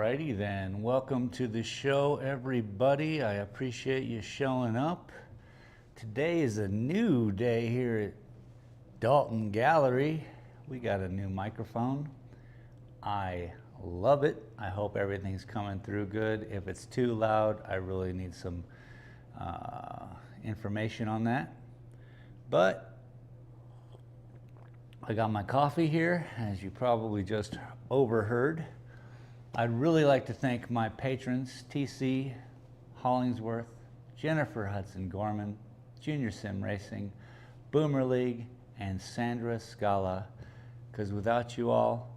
Alrighty then, welcome to the show everybody. I appreciate you showing up. Today is a new day here at Dalton Gallery. We got a new microphone. I love it. I hope everything's coming through good. If it's too loud, I really need some information on that. But I got my coffee here, as you probably just overheard. I'd really like to thank my patrons, TC Hollingsworth, Jennifer Hudson Gorman, Junior Sim Racing, Boomer League, and Sandra Scala, because without you all,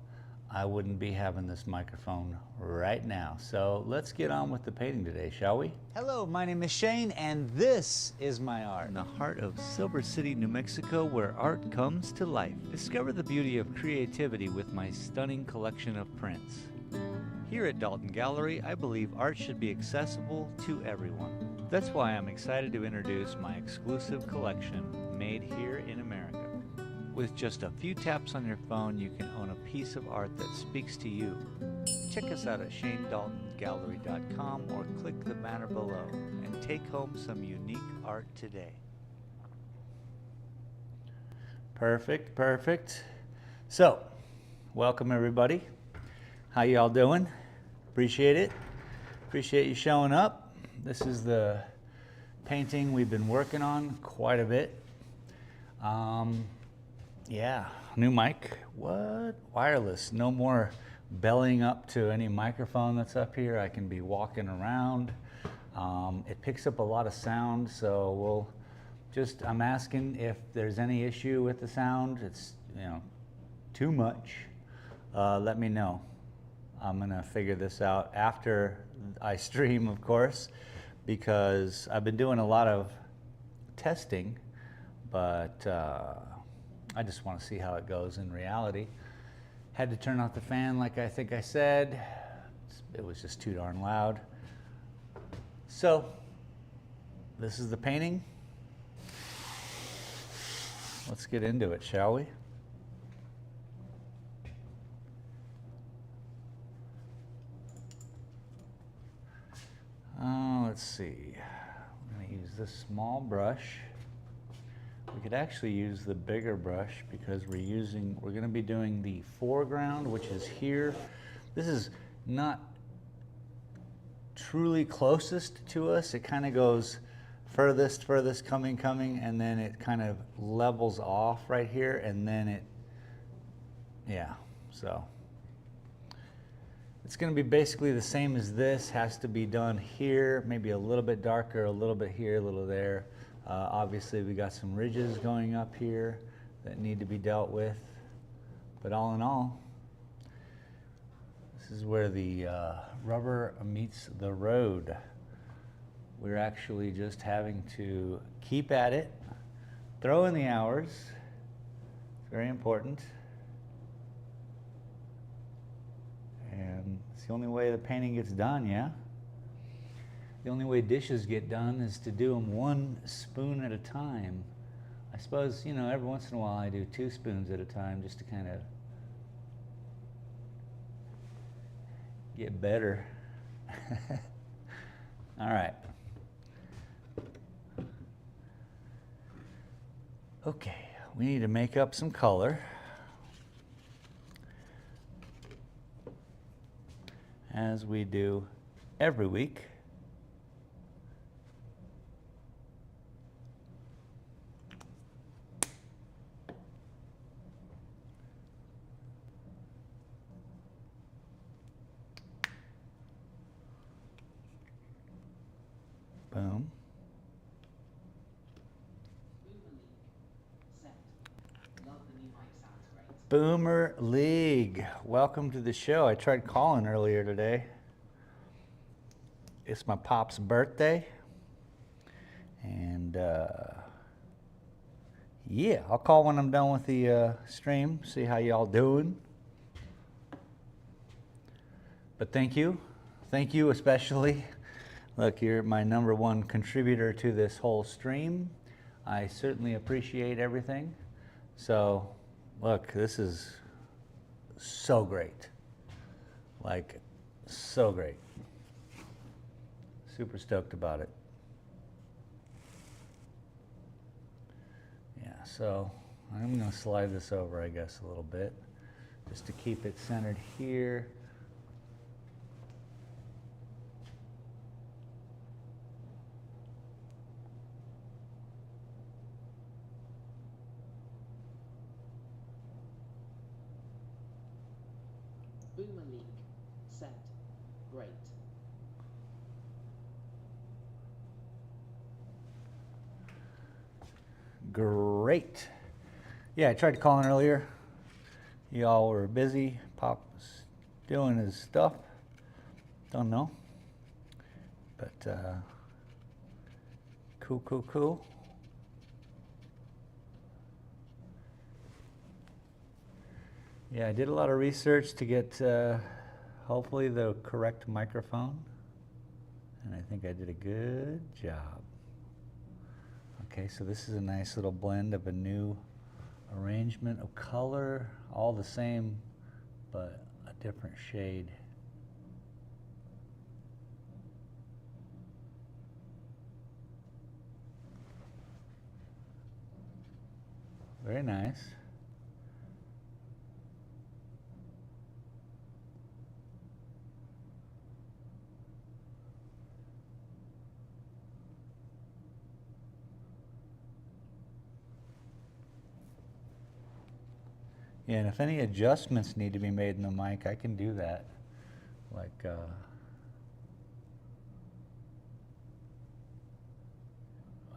I wouldn't be having this microphone right now. So let's get on with the painting today, shall we? Hello, my name is Shane, and this is my art. In the heart of Silver City, New Mexico, where art comes to life. Discover the beauty of creativity with my stunning collection of prints. Here at Dalton Gallery, I believe art should be accessible to everyone. That's why I'm excited to introduce my exclusive collection, made here in America. With just a few taps on your phone, you can own a piece of art that speaks to you. Check us out at shanedaltongallery.com or click the banner below and take home some unique art today. Perfect, perfect. So, welcome everybody. How y'all doing? Appreciate it. Appreciate you showing up. This is the painting we've been working on quite a bit. Yeah, new mic. What? Wireless. No more bellying up to any microphone that's up here. I can be walking around. It picks up a lot of sound, so I'm asking if there's any issue with the sound. It's, too much. Let me know. I'm gonna figure this out after I stream, of course, because I've been doing a lot of testing, but I just want to see how it goes in reality. Had to turn off the fan like I think I said. It was just too darn loud. So, this is the painting. Let's get into it, shall we? Let's see. I'm going to use this small brush. We could actually use the bigger brush because we're going to be doing the foreground, which is here. This is not truly closest to us. It kind of goes furthest, coming, and then it kind of levels off right here, and then so. It's going to be basically the same as this. Has to be done here, maybe a little bit darker, a little bit here, a little there. Obviously, we got some ridges going up here that need to be dealt with. But all in all, this is where the rubber meets the road. We're actually just having to keep at it, throw in the hours. It's very important. And it's the only way the painting gets done, yeah? The only way dishes get done is to do them one spoon at a time. I suppose, every once in a while I do 2 spoons at a time just to kind of get better. All right. Okay, we need to make up some color. As we do every week. Boom. Boomer League, welcome to the show. I tried calling earlier today. It's my pop's birthday. And yeah, I'll call when I'm done with the stream, see how y'all doing. But thank you especially. Look, you're my #1 contributor to this whole stream. I certainly appreciate everything. So, look, this is so great. Like, so great. Super stoked about it. Yeah, so I'm going to slide this over, I guess, a little bit, just to keep it centered here. Boomer League. Set. Great. Great. Yeah, I tried calling earlier. Y'all were busy. Pop was doing his stuff. Don't know. But cool. Yeah, I did a lot of research to get hopefully the correct microphone. And I think I did a good job. Okay, so this is a nice little blend of a new arrangement of color, all the same, but a different shade. Very nice. Yeah, and if any adjustments need to be made in the mic, I can do that. Like, I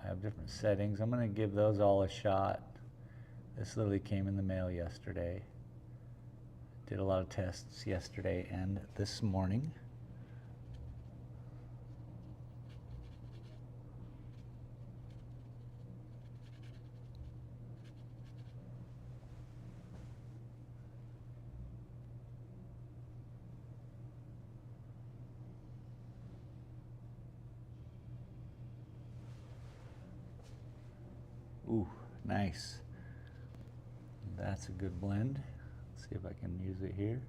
have different settings. I'm going to give those all a shot. This literally came in the mail yesterday. Did a lot of tests yesterday and this morning. Ooh, nice. That's a good blend. Let's see if I can use it here.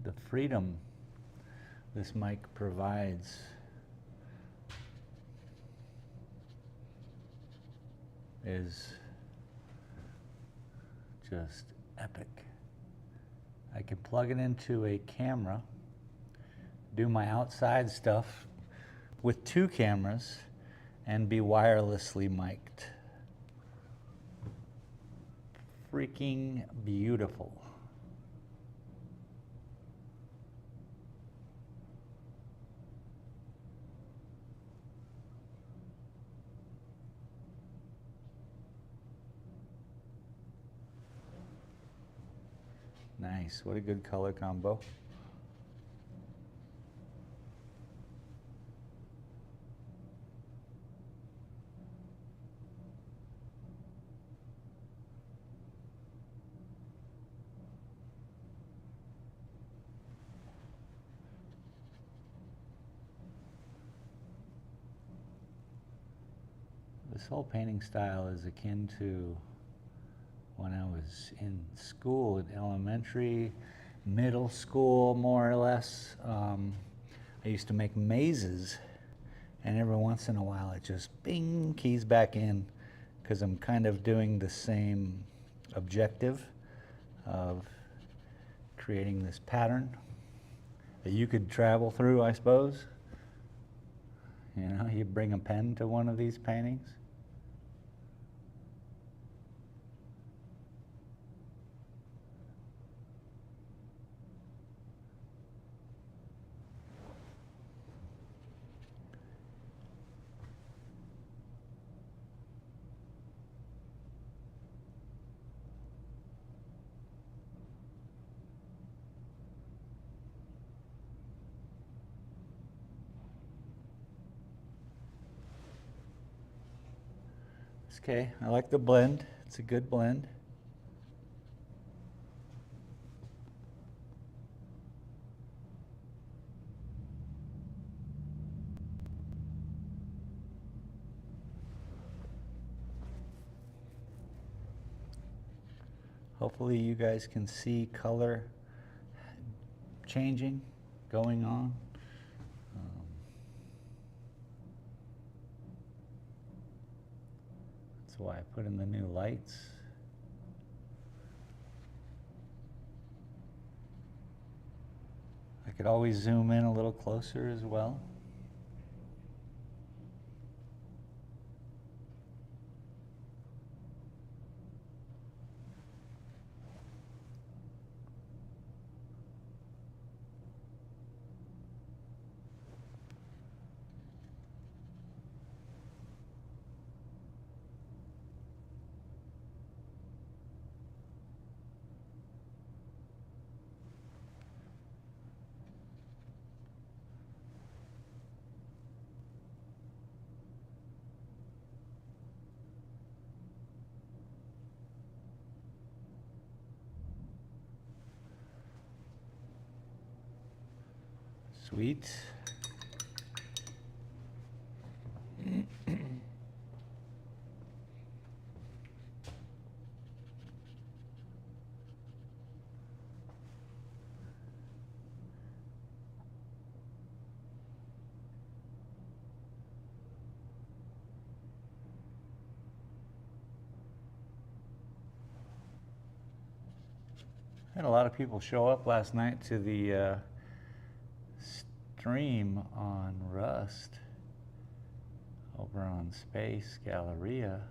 The freedom this mic provides is just epic. I can plug it into a camera, do my outside stuff with 2 cameras, and be wirelessly mic'd. Freaking beautiful. Nice, what a good color combo. This whole painting style is akin to when I was in school, at elementary, middle school, more or less. I used to make mazes, and every once in a while it just bing, keys back in, because I'm kind of doing the same objective of creating this pattern that you could travel through, I suppose. You know, you bring a pen to one of these paintings. It's okay. I like the blend. It's a good blend. Hopefully you guys can see color changing, going on. That's why I put in the new lights. I could always zoom in a little closer as well. Sweet. Had a lot of people show up last night to the stream on Rust over on Space Galleria.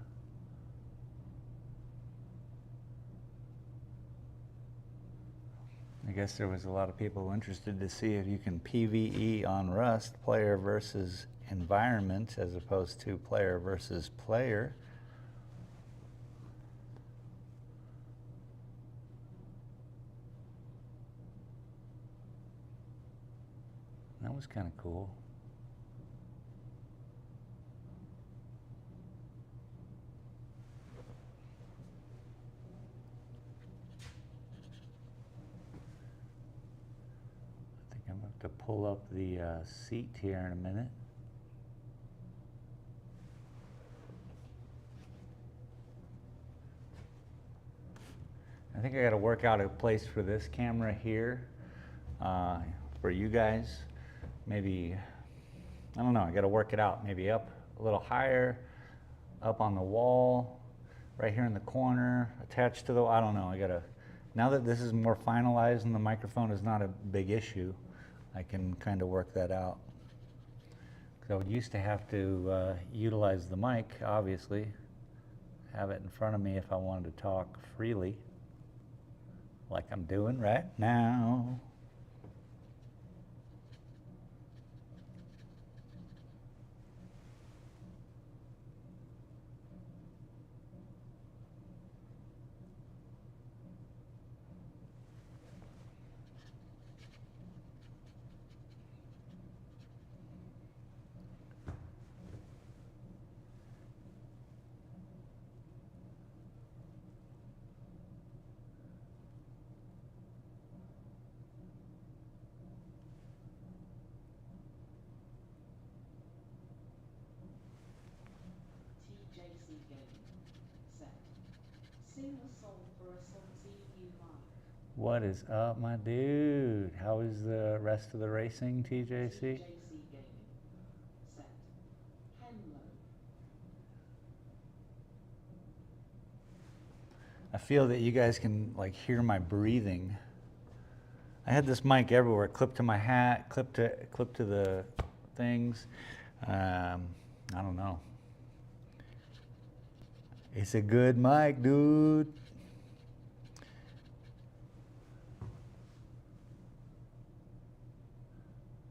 I guess there was a lot of people interested to see if you can PvE on Rust, player versus environment, as opposed to player versus player. That was kind of cool. I think I'm going to have to pull up the seat here in a minute. I think I got to work out a place for this camera here for you guys. Maybe, I don't know, I got to work it out. Maybe up a little higher, up on the wall, right here in the corner, attached to the, I don't know, I got to, now that this is more finalized and the microphone is not a big issue, I can kind of work that out. Because I would used to have to utilize the mic, obviously, have it in front of me if I wanted to talk freely, like I'm doing right now. TJC Gaming. Set. Sing a song for a song you like. What is up, my dude? How is the rest of the racing, TJC? TJC Gaming. Set. Henlo. I feel that you guys can like hear my breathing. I had this mic everywhere, clipped to my hat, clipped to the things. I don't know. It's a good mic, dude.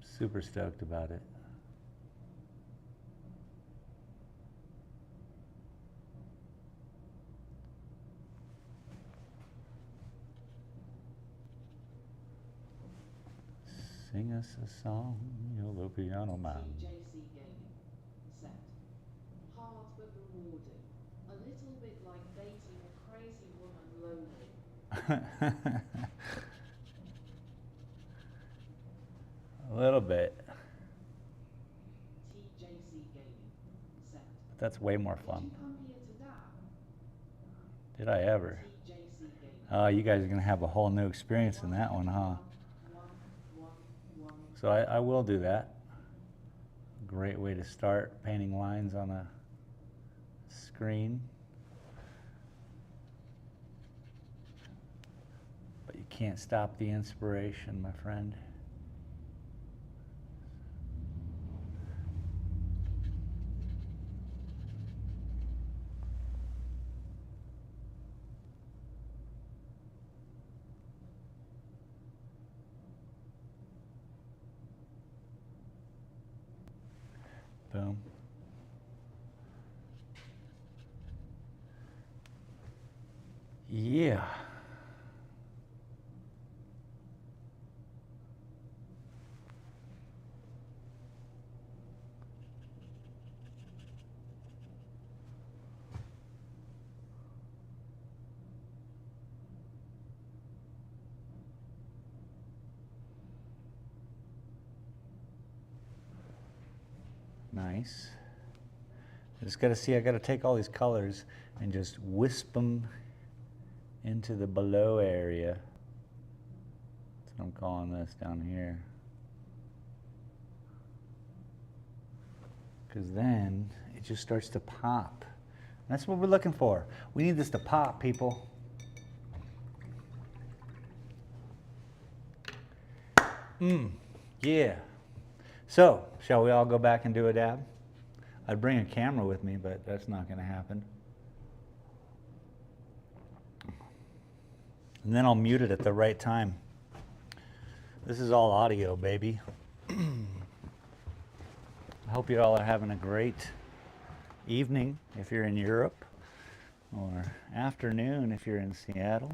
Super stoked about it. Sing us a song, you're the piano man. TJC Gaming. Set. Hard but rewarding. A little bit like dating a crazy woman lonely. A little bit. TJC Gaming. Sent. But that's way more Did fun. you come here to dab? Did I ever? TJC Gaming. Oh, you guys are going to have a whole new experience in that one, huh? 11111. So I will do that. Great way to start painting lines on a screen. But you can't stop the inspiration, my friend. Boom. Yeah. Nice. I just gotta see, I gotta take all these colors and just wisp them into the below area. That's what I'm calling this down here. Because then it just starts to pop. And that's what we're looking for. We need this to pop, people. Yeah. So, shall we all go back and do a dab? I'd bring a camera with me, but that's not going to happen. And then I'll mute it at the right time. This is all audio, baby. I hope you all are having a great evening if you're in Europe, or afternoon if you're in Seattle.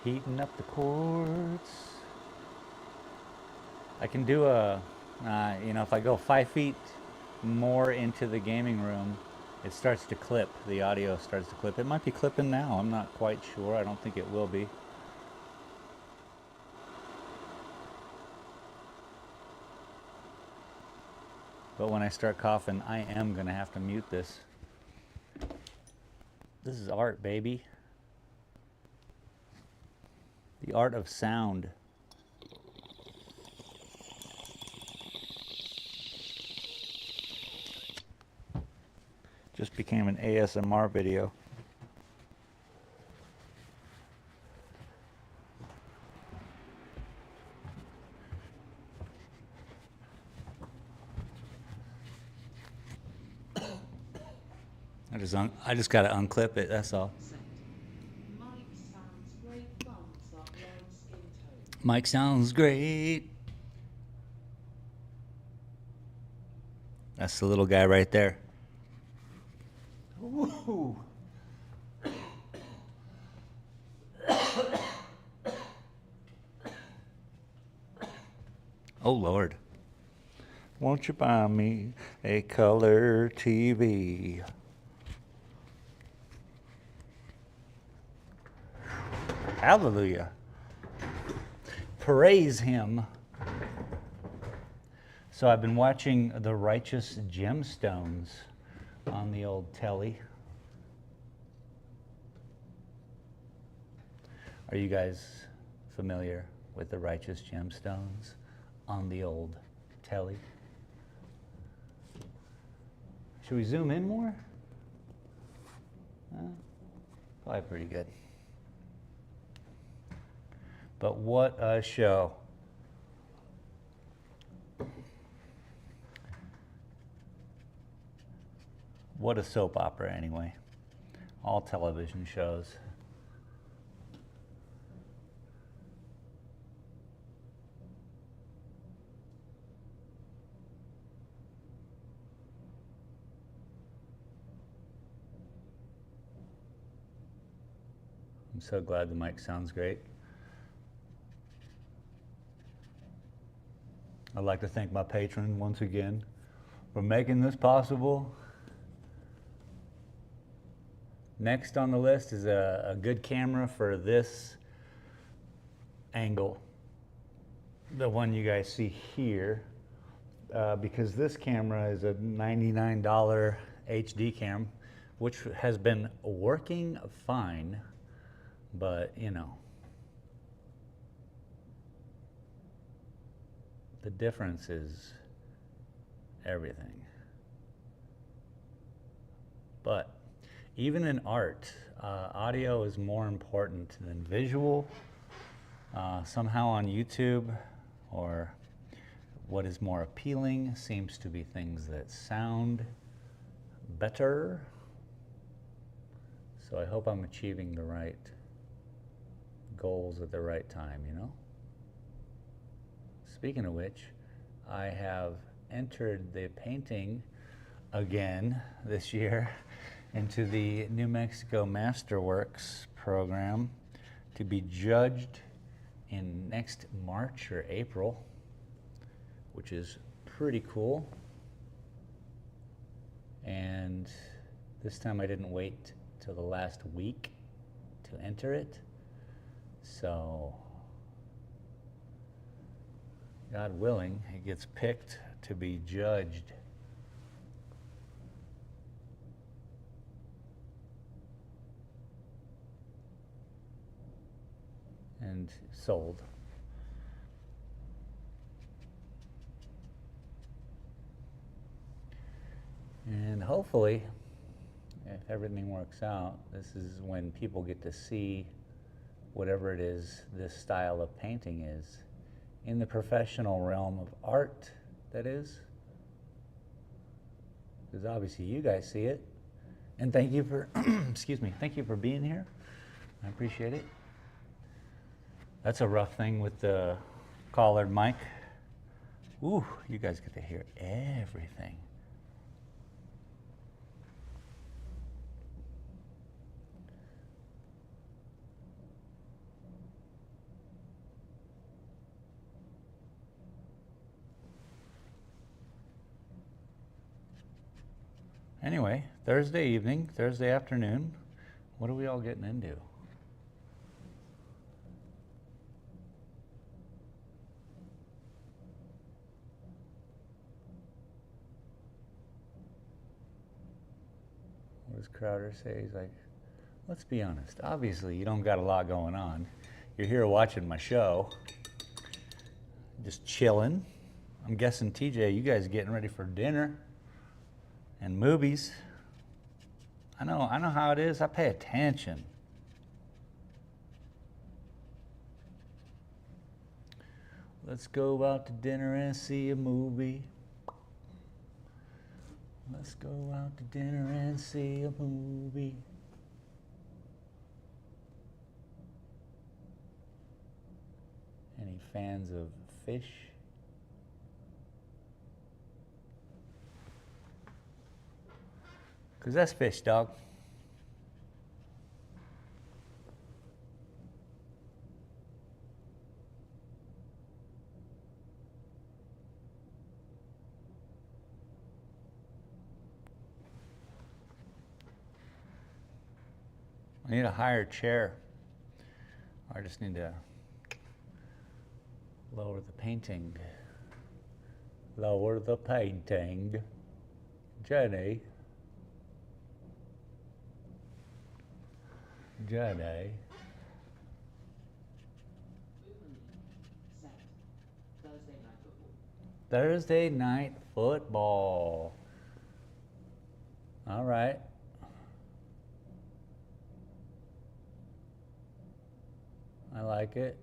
Heating up the quartz. I can do a, if I go 5 feet more into the gaming room, it starts to clip. The audio starts to clip. It might be clipping now. I'm not quite sure. I don't think it will be. But when I start coughing, I am going to have to mute this. This is art, baby. The art of sound. Just became an ASMR video. I just gotta unclip it, that's all. Mike sounds great, thumbs up, low skin tone. Mike sounds great. That's the little guy right there. Woo. Oh Lord. Won't you buy me a color TV? Hallelujah. Praise him. So I've been watching The Righteous Gemstones on the old telly. Are you guys familiar with The Righteous Gemstones on the old telly? Should we zoom in more? Probably pretty good. But what a show. What a soap opera, anyway. All television shows. I'm so glad the mic sounds great. I'd like to thank my patron once again for making this possible. Next on the list is a good camera for this angle, the one you guys see here, because this camera is a $99 HD cam, which has been working fine, but you know, the difference is everything. But even in art, audio is more important than visual. Somehow on YouTube, or what is more appealing seems to be things that sound better. So I hope I'm achieving the right goals at the right time, you know? Speaking of which, I have entered the painting again this year into the New Mexico Masterworks program to be judged in next March or April, which is pretty cool. And this time I didn't wait till the last week to enter it. So, God willing, it gets picked to be judged. And sold. And hopefully, if everything works out, this is when people get to see whatever it is this style of painting is in the professional realm of art, that is. Because obviously you guys see it. And thank you for, excuse me, thank you for being here. I appreciate it. That's a rough thing with the collared mic. Ooh, you guys get to hear everything. Anyway, Thursday evening, Thursday afternoon, what are we all getting into? What does Crowder say? He's like, let's be honest. Obviously, you don't got a lot going on. You're here watching my show, just chilling. I'm guessing, TJ, you guys getting ready for dinner and movies. I know how it is. I pay attention. Let's go out to dinner and see a movie. Let's go out to dinner and see a movie. Any fans of fish? Because that's fish, dog. I need a higher chair. I just need to lower the painting. Lower the painting. Jenny. Jenny. Set. Thursday night football. Thursday night football. All right. I like it.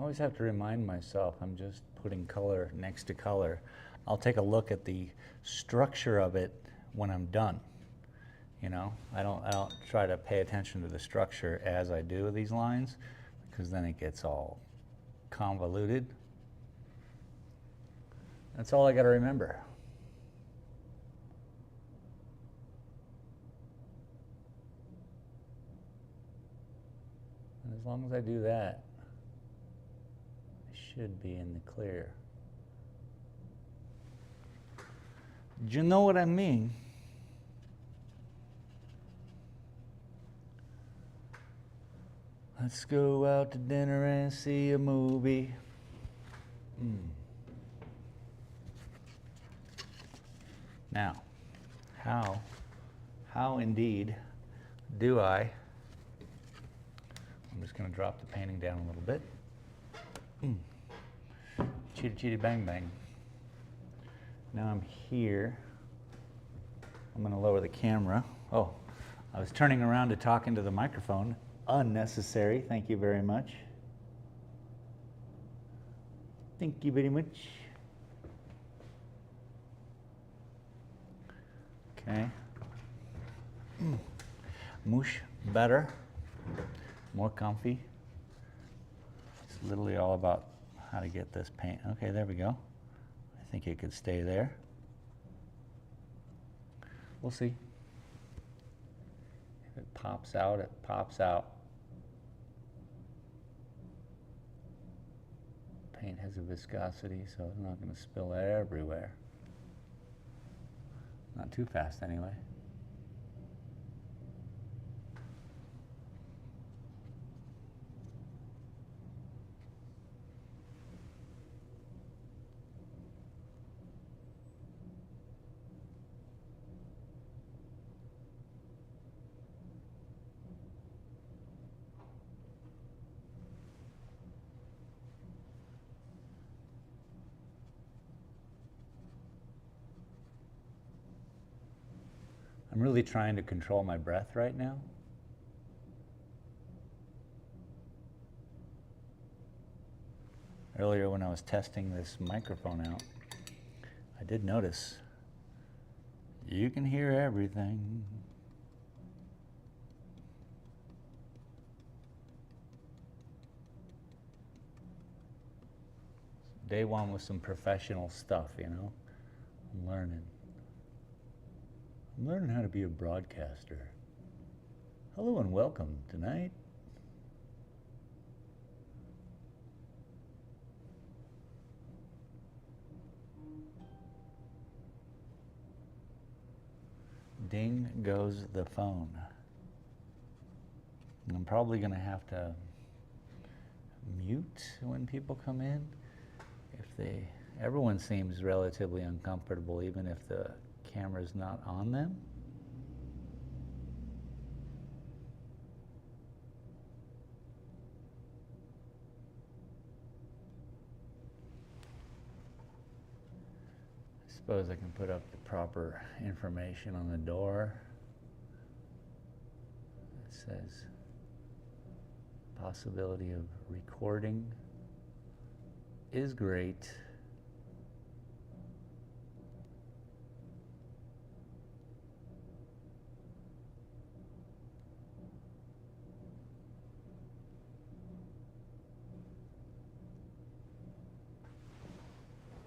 I always have to remind myself I'm just putting color next to color. I'll take a look at the structure of it when I'm done. You know, I don't try to pay attention to the structure as I do these lines, because then it gets all convoluted. That's all I got to remember. And as long as I do that, I should be in the clear. Do you know what I mean? Let's go out to dinner and see a movie. Now, how indeed do I? I'm just going to drop the painting down a little bit. Cheetah, cheetah, bang, bang. Now I'm here. I'm going to lower the camera. Oh, I was turning around to talk into the microphone. Unnecessary. Thank you very much. Thank you very much. Okay. Much better. More comfy. It's literally all about how to get this paint. Okay, there we go. I think it could stay there. We'll see. If it pops out, it pops out. Paint has a viscosity, so it's not going to spill everywhere. Not too fast anyway. I'm really trying to control my breath right now. Earlier when I was testing this microphone out, I did notice you can hear everything. Day one was some professional stuff, you know. I'm learning. I'm learning how to be a broadcaster. Hello and welcome tonight. Ding goes the phone. I'm probably going to have to mute when people come in. Everyone seems relatively uncomfortable even if the camera's not on them. I suppose I can put up the proper information on the door. It says possibility of recording is great.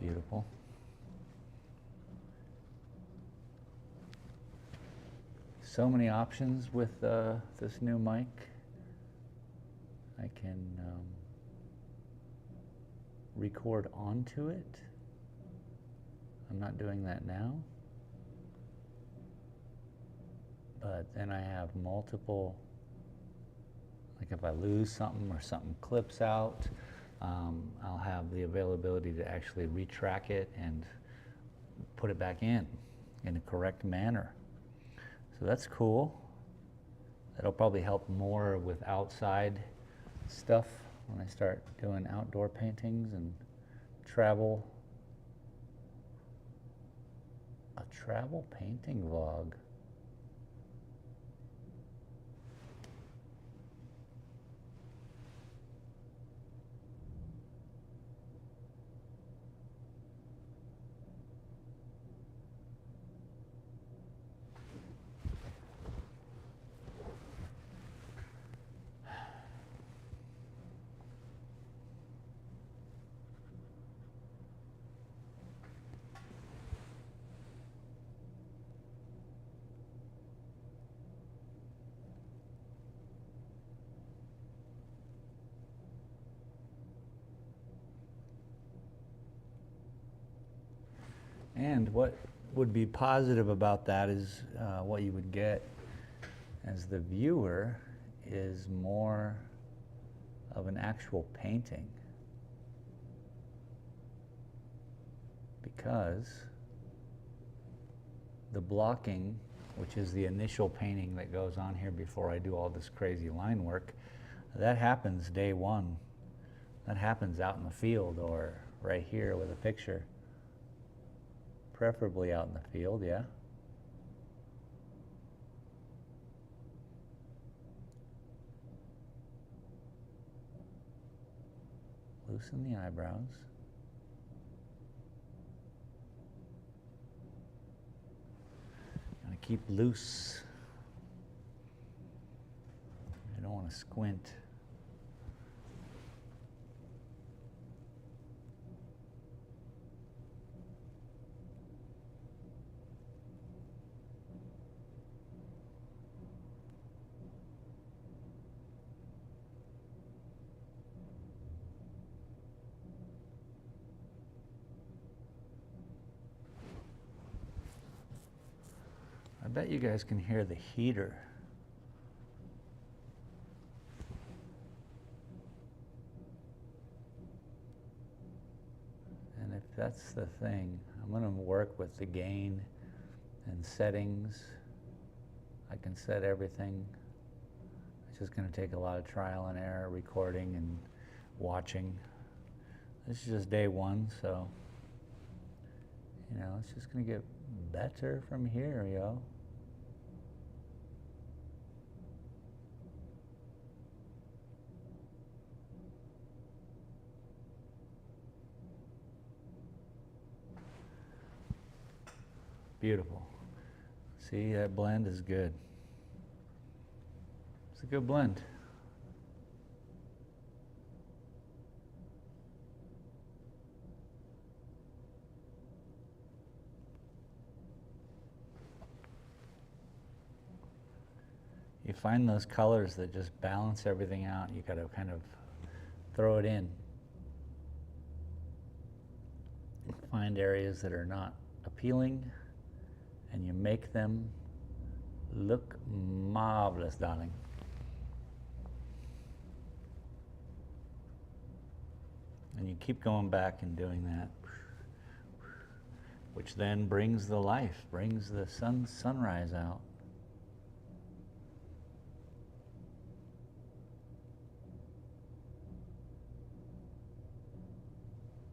Beautiful. So many options with this new mic. I can record onto it. I'm not doing that now. But then I have multiple, like if I lose something or something clips out, I'll have the availability to actually retrack it and put it back in a correct manner. So that's cool. That'll probably help more with outside stuff when I start doing outdoor paintings and travel. A travel painting vlog. And what would be positive about that is what you would get as the viewer is more of an actual painting, because the blocking, which is the initial painting that goes on here before I do all this crazy line work, that happens day one. That happens out in the field or right here with a picture. Preferably out in the field, yeah. Loosen the eyebrows. Gotta keep loose. I don't want to squint. I bet you guys can hear the heater. And if that's the thing, I'm going to work with the gain and settings. I can set everything. It's just going to take a lot of trial and error, recording and watching. This is just day one, so, you know, it's just going to get better from here, yo. Beautiful. See, that blend is good. It's a good blend. You find those colors that just balance everything out. You got to kind of throw it in. Find areas that are not appealing, and you make them look marvelous, darling. And you keep going back and doing that, which then brings the life, brings the sunrise out.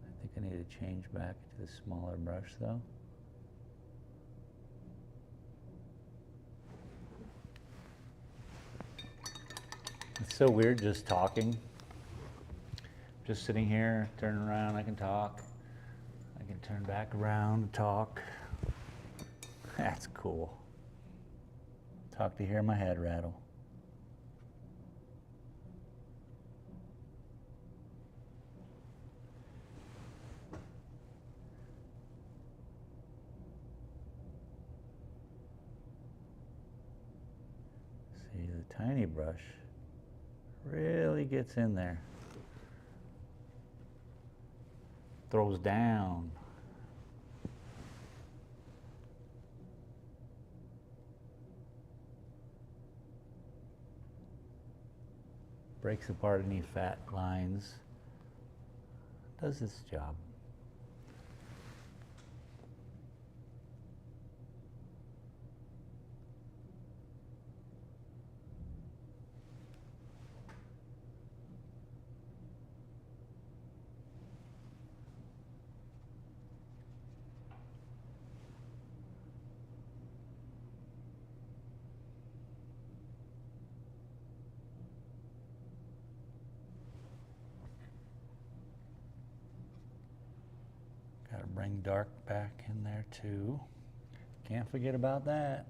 I think I need to change back to the smaller brush though. It's so weird just talking. Just sitting here, turn around, I can talk. I can turn back around and talk. That's cool. Talk to hear my head rattle. See, the tiny brush really gets in there. Throws down. Breaks apart any fat lines. Does its job. Gotta bring dark back in there too. Can't forget about that.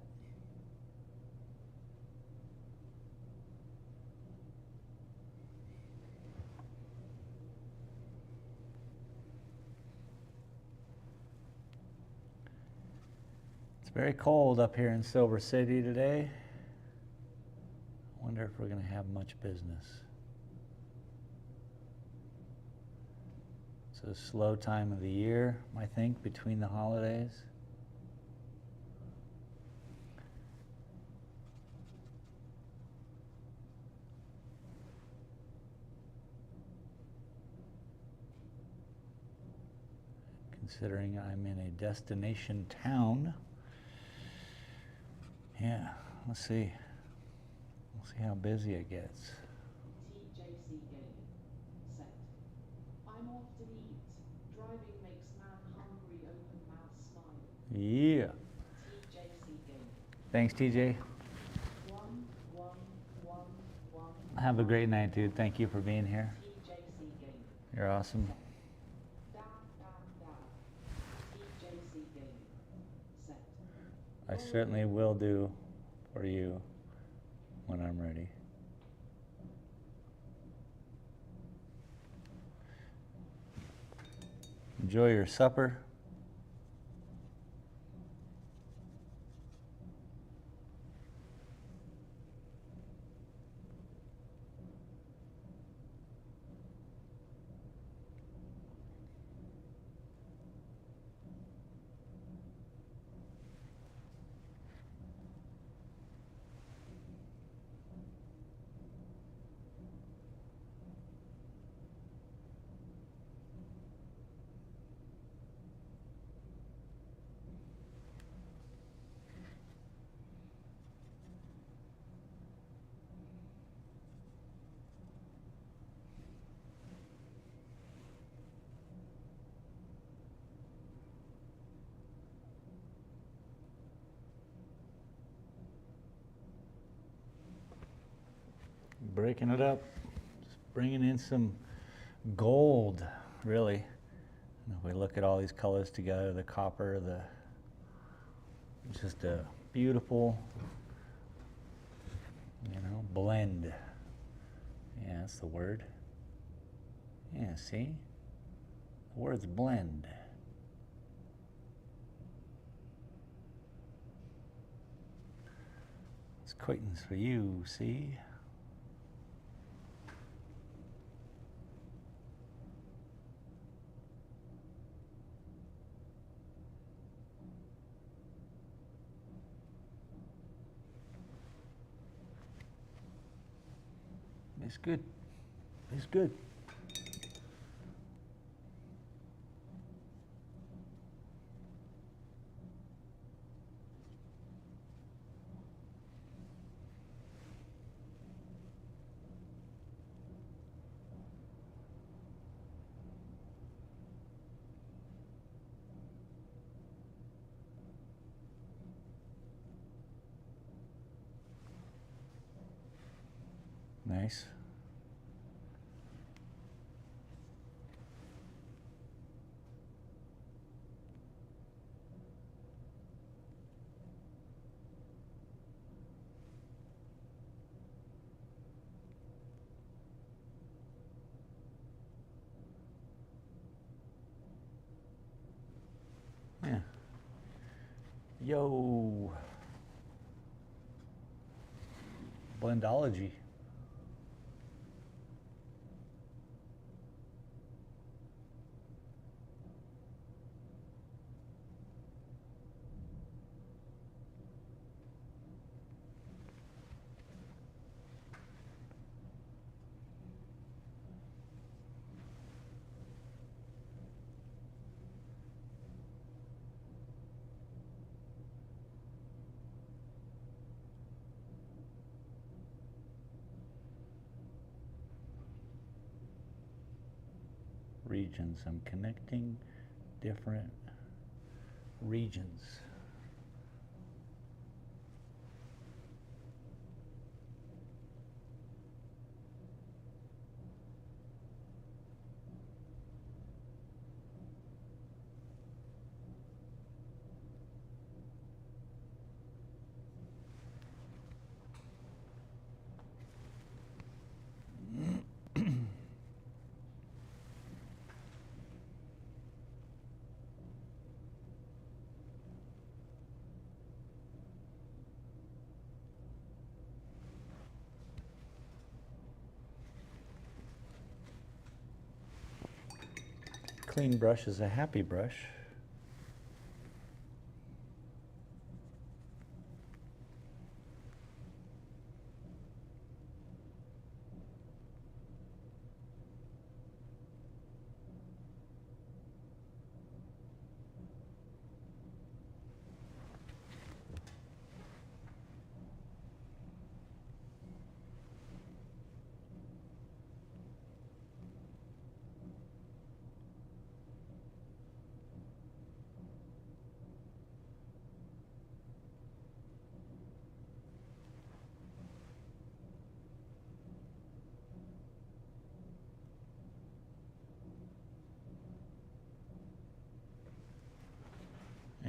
It's very cold up here in Silver City today. I wonder if we're gonna have much business. It's a slow time of the year, I think, between the holidays. Considering I'm in a destination town. Yeah, let's see. We'll see how busy it gets. TJC Gaming. Set. I'm off to eat. Driving makes man hungry, open mouth smile. Yeah. TJC Gaming. Thanks, TJ. 1111. Have a great night, dude. Thank you for being here. TJC Gaming. You're awesome. Down, down, down. TJC Gaming. Set. I certainly will do for you when I'm ready. Enjoy your supper. Breaking it up, just bringing in some gold, really. And if we look at all these colors together, the copper, it's just a beautiful, blend. Yeah, that's the word. Yeah, see? The word's blend. It's acquaintance for you, see? It's good. It's good. Nice. Yeah. Yo. Blendology. Regions. I'm connecting different regions. Clean brush is a happy brush.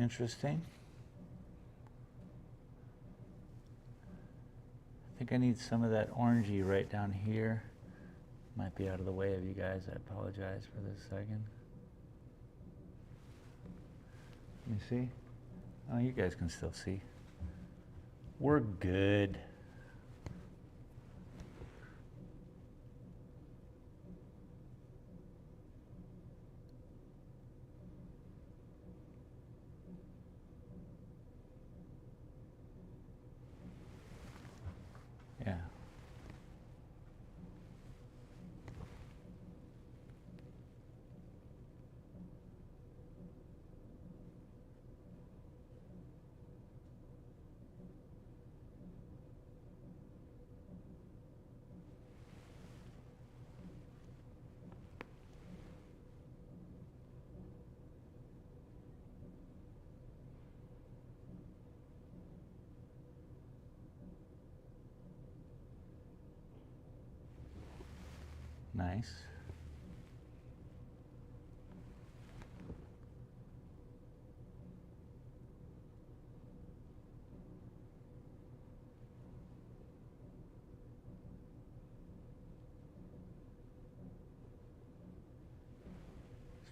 Interesting. I think I need some of that orangey right down here. Might be out of the way of you guys. I apologize for this second. Let me see. Oh, you guys can still see. We're good. Yeah. Nice.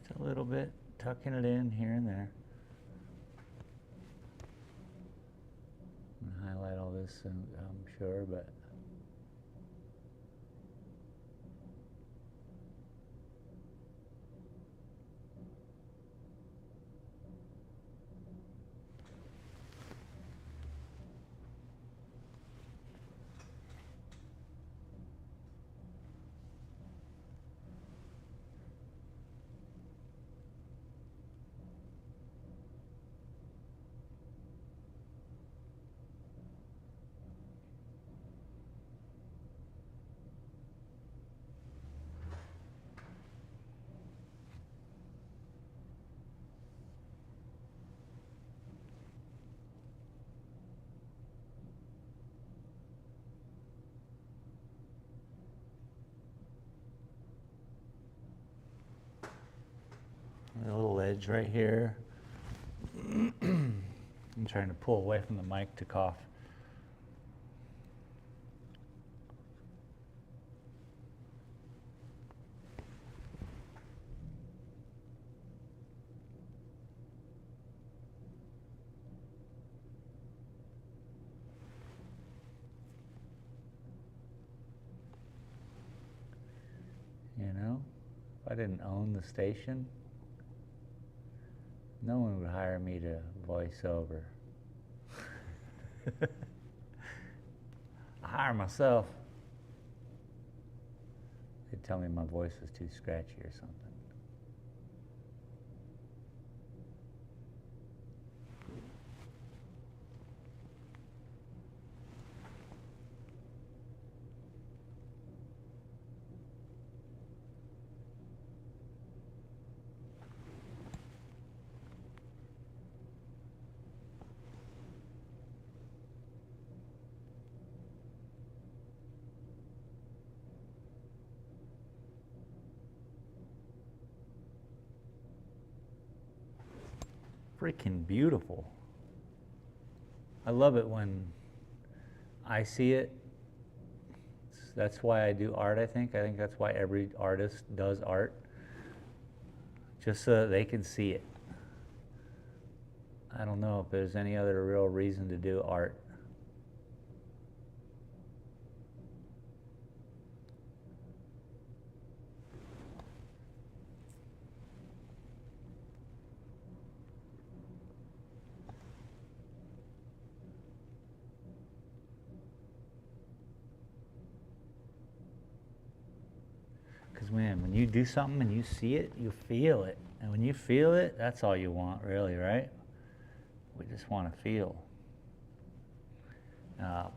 Just a little bit, tucking it in here and there. I'm gonna highlight all this, I'm sure, but a little edge right here. I'm trying to pull away from the mic to cough. You know, if I didn't own the station, no one would hire me to voice over. I hire myself. They'd tell me my voice was too scratchy or something. Freaking beautiful. I love it when I see it. That's why I do art, I think. I think that's why every artist does art. Just so that they can see it. I don't know if there's any other real reason to do art. Because when you do something and you see it, you feel it. And when you feel it, that's all you want, really, right? We just want to feel.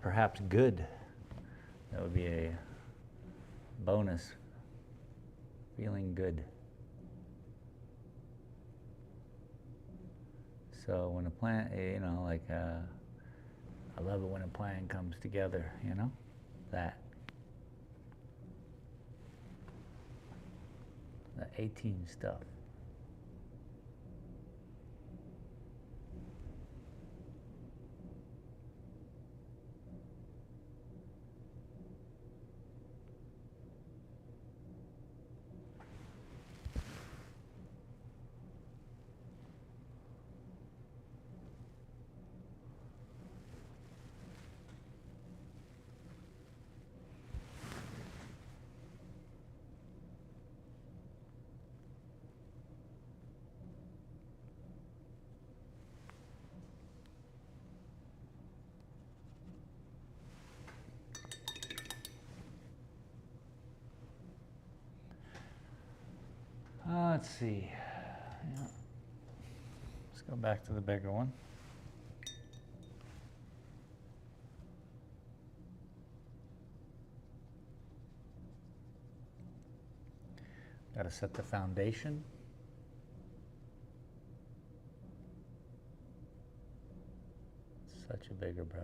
Perhaps good. That would be a bonus. Feeling good. So when a plan, you know, like, I love it when a plan comes together, you know? That. The 18 stuff. Let's see. Yeah. Let's go back to the bigger one. Got to set the foundation. Such a bigger brush.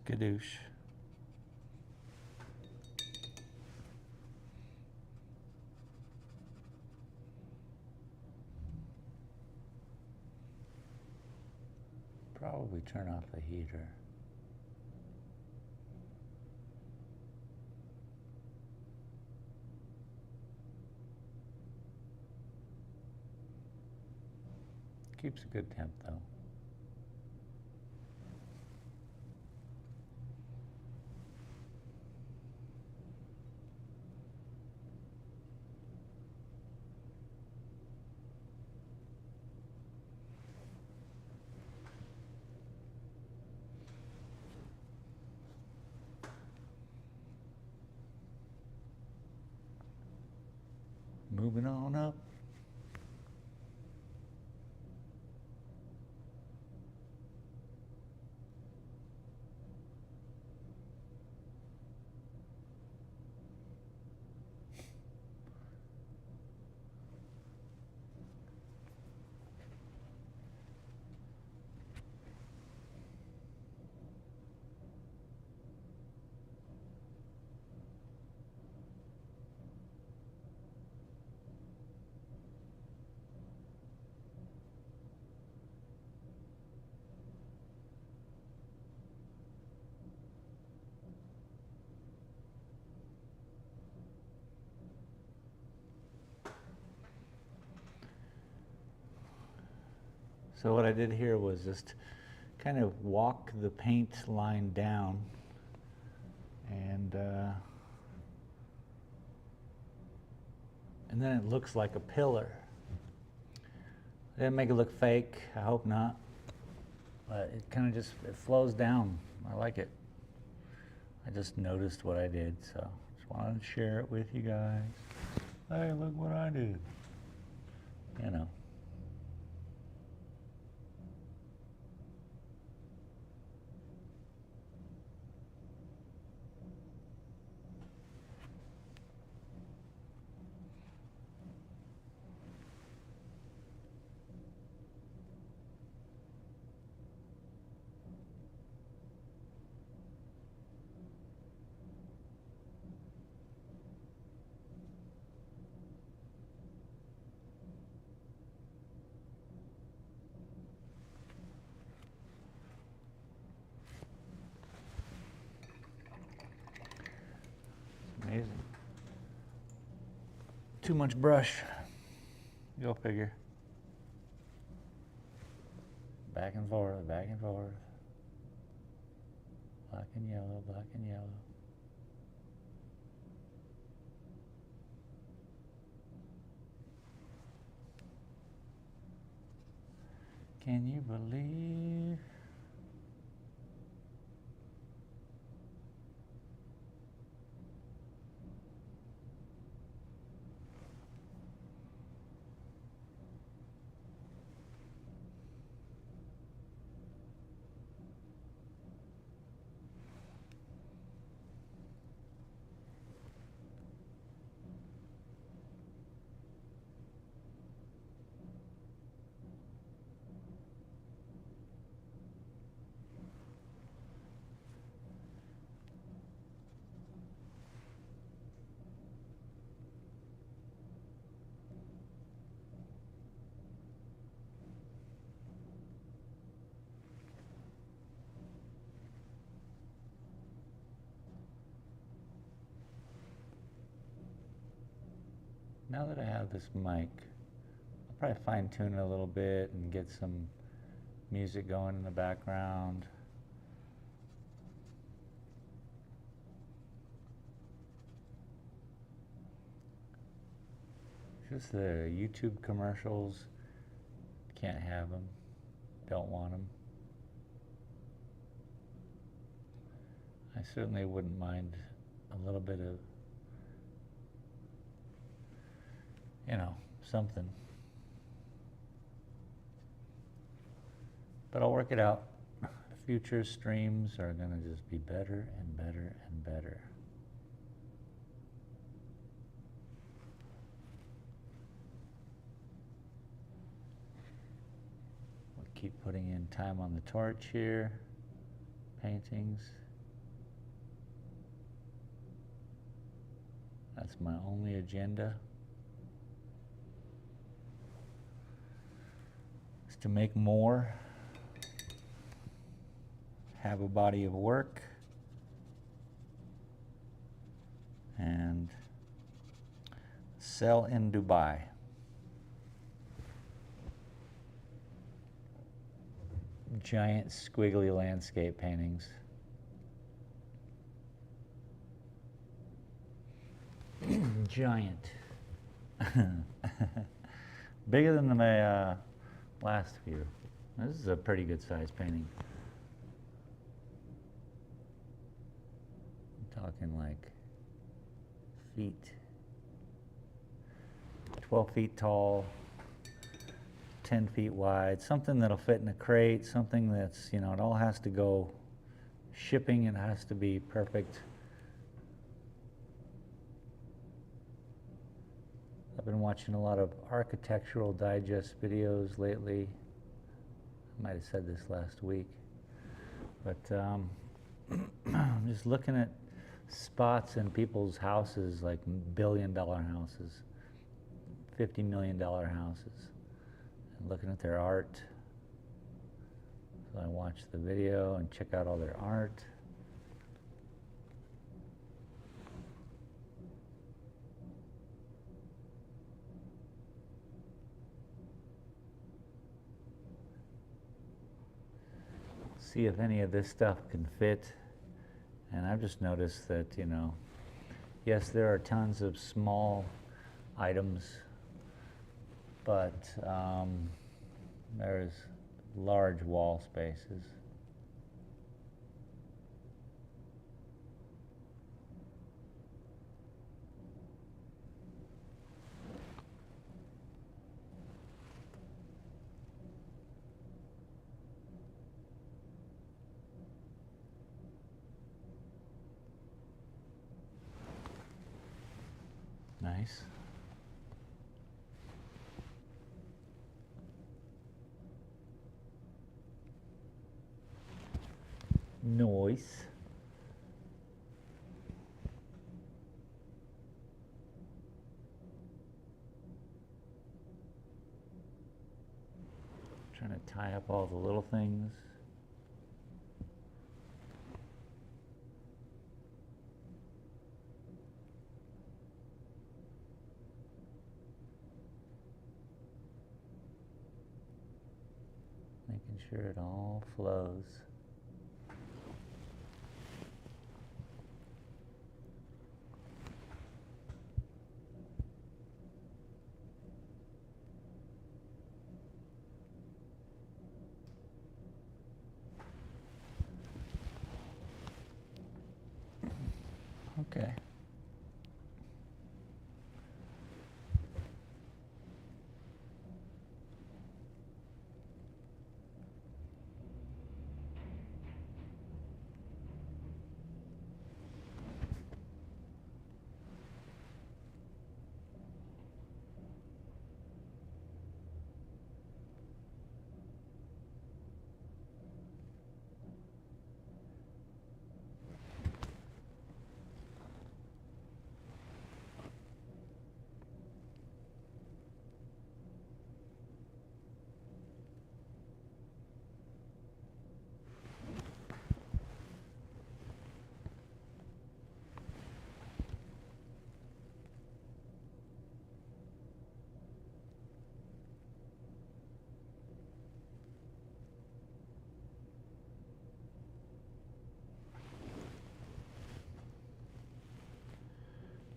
Skadoosh. Probably turn off the heater. Keeps a good temp though. Moving on up. So what I did here was just kind of walk the paint line down and then it looks like a pillar. I didn't make it look fake, I hope not. But it kind of just, it flows down. I like it. I just noticed what I did, so just wanted to share it with you guys. Hey, look what I did. You know. Amazing. Too much brush. Go figure. Back and forth, back and forth. Black and yellow, black and yellow. Can you believe? Now that I have this mic, I'll probably fine tune it a little bit and get some music going in the background. Just the YouTube commercials, can't have them, don't want them. I certainly wouldn't mind a little bit of, you know, something. But I'll work it out. Future streams are going to just be better and better and better. We'll keep putting in time on the torch here. Paintings. That's my only agenda. Is to make more. Have a body of work, and sell in Dubai. Giant squiggly landscape paintings. Giant. Bigger than my last few. This is a pretty good sized painting. Talking like feet, 12 feet tall, 10 feet wide, something that'll fit in a crate, something that's, you know, it all has to go shipping, it has to be perfect. I've been watching a lot of architectural digest videos lately. I might have said this last week, but I'm just looking at spots in people's houses, like billion-dollar houses, $50 million houses, and looking at their art. So I watch the video and check out all their art. See if any of this stuff can fit. And I've just noticed that, you know, yes, there are tons of small items, but there's large wall spaces. Nice. Nice. Trying to tie up all the little things. sure it all flows. Okay.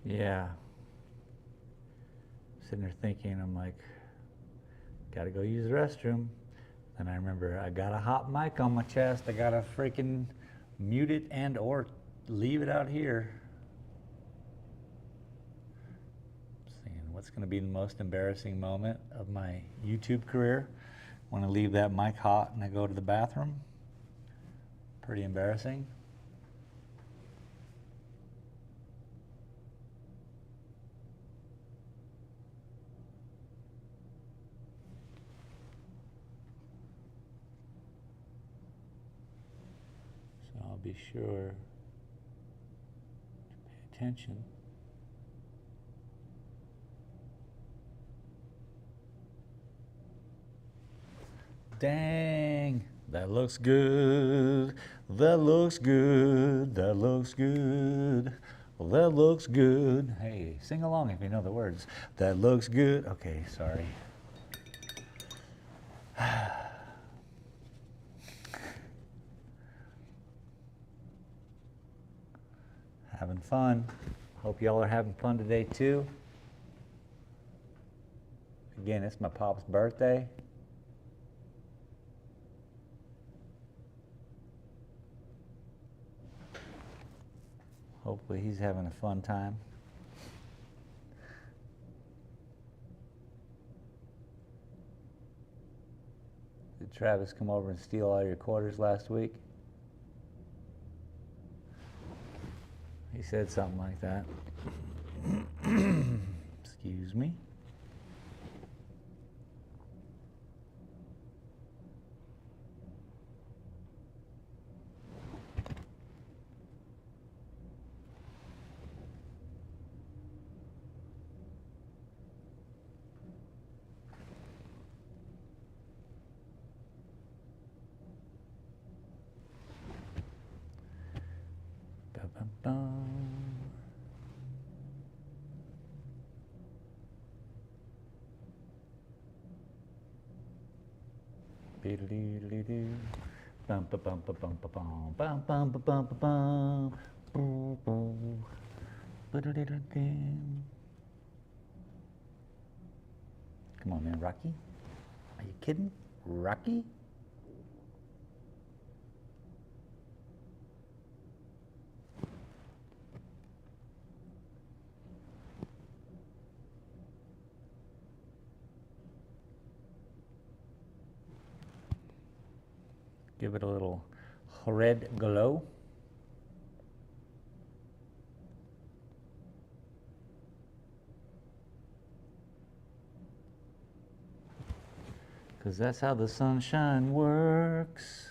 Yeah. Sitting there thinking, I'm like, gotta go use the restroom. And I remember I got a hot mic on my chest. I gotta freaking mute it and or leave it out here. Seeing what's gonna be the most embarrassing moment of my YouTube career. When I leave that mic hot and I go to the bathroom. Pretty embarrassing. I'll be sure to pay attention. Dang, that looks good. That looks good. That looks good. Well, that looks good. Hey, sing along if you know the words. That looks good. Okay, sorry. Having fun. Hope y'all are having fun today too. Again, it's my pop's birthday. Hopefully he's having a fun time. Did Travis come over and steal all your quarters last week? He said something like that. Excuse me. Ba-ba-bum. Be-do-do-do-do-do. Bum ba bum ba bum ba bum bum bum ba bum ba bum. Boo boo. Ba-do-do-do-do. Come on, man, Rocky. Are you kidding? Rocky? Give it a little red glow. Because that's how the sunshine works.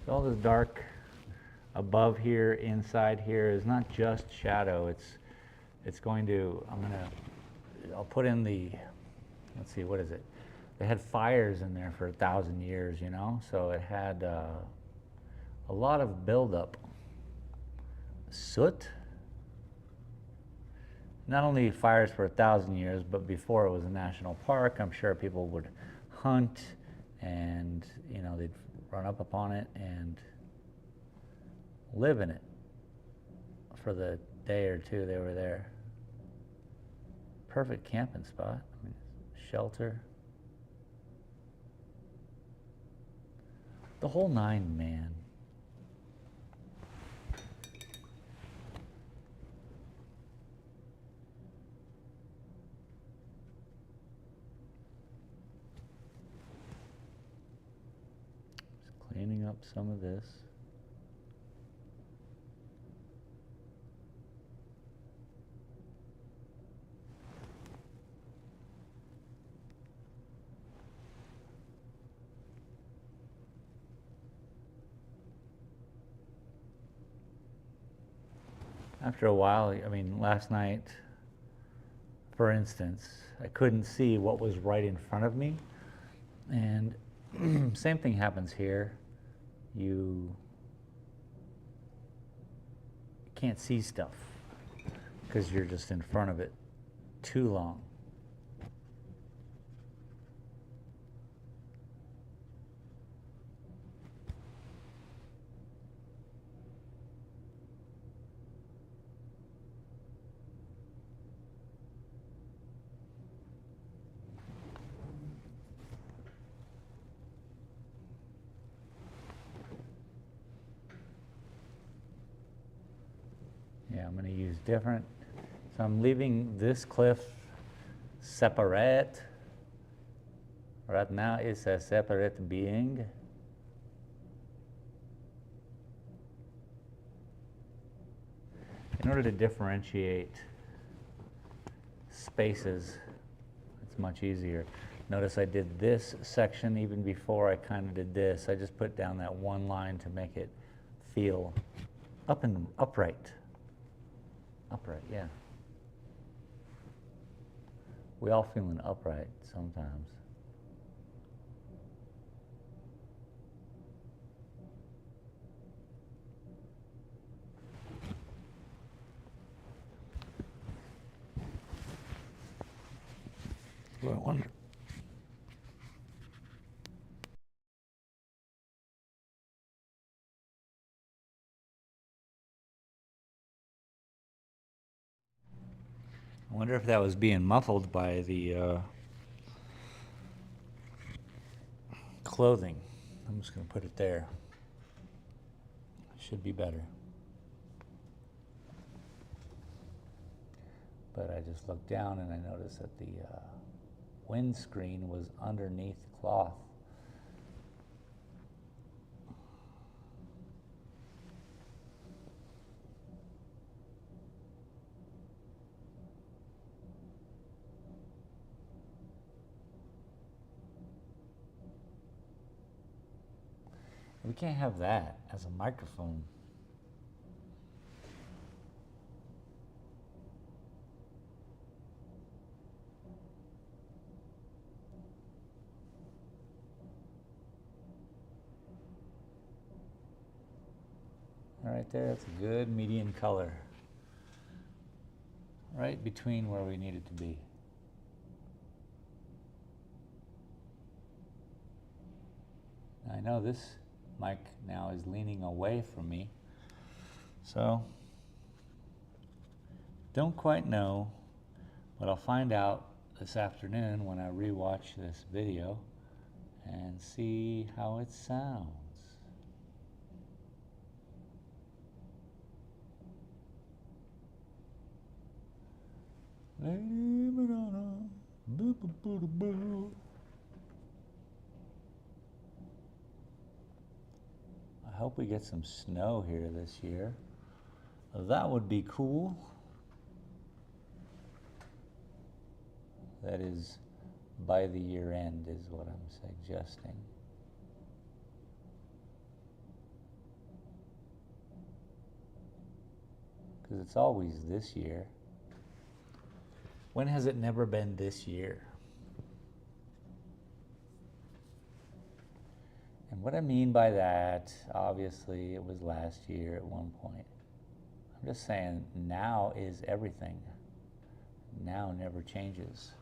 All this dark above here, inside here is not just shadow. It's going to, I'll put in the, let's see, what is it? They had fires in there for 1,000 years, you know? So it had a lot of buildup soot. Not only fires for 1,000 years, but before it was a national park, I'm sure people would hunt and, you know, they'd run up upon it and live in it for the day or two they were there. Perfect camping spot. I mean, shelter. The whole nine, man. Just cleaning up some of this. After a while, I mean, last night, for instance, I couldn't see what was right in front of me. And same thing happens here. You can't see stuff because you're just in front of it too long. Yeah, I'm going to use different. So I'm leaving this cliff separate. Right now it's a separate being. In order to differentiate spaces, it's much easier. Notice I did this section even before I kind of did this. I just put down that one line to make it feel upright. Upright, yeah. We all feeling upright sometimes. Well, I wonder. I wonder if that was being muffled by the clothing. I'm just going to put it there. Should be better. But I just looked down and I noticed that the windscreen was underneath cloth. We can't have that as a microphone. Right there, that's a good median color. Right between where we need it to be. I know this mic now is leaning away from me, so don't quite know, but I'll find out this afternoon when I rewatch this video and see how it sounds. Lady Madonna, boo boo boo boo. I hope we get some snow here this year. That would be cool. That is by the year end is what I'm suggesting. Because it's always this year. When has it never been this year? And what I mean by that, obviously it was last year at one point. I'm just saying, now is everything. Now never changes.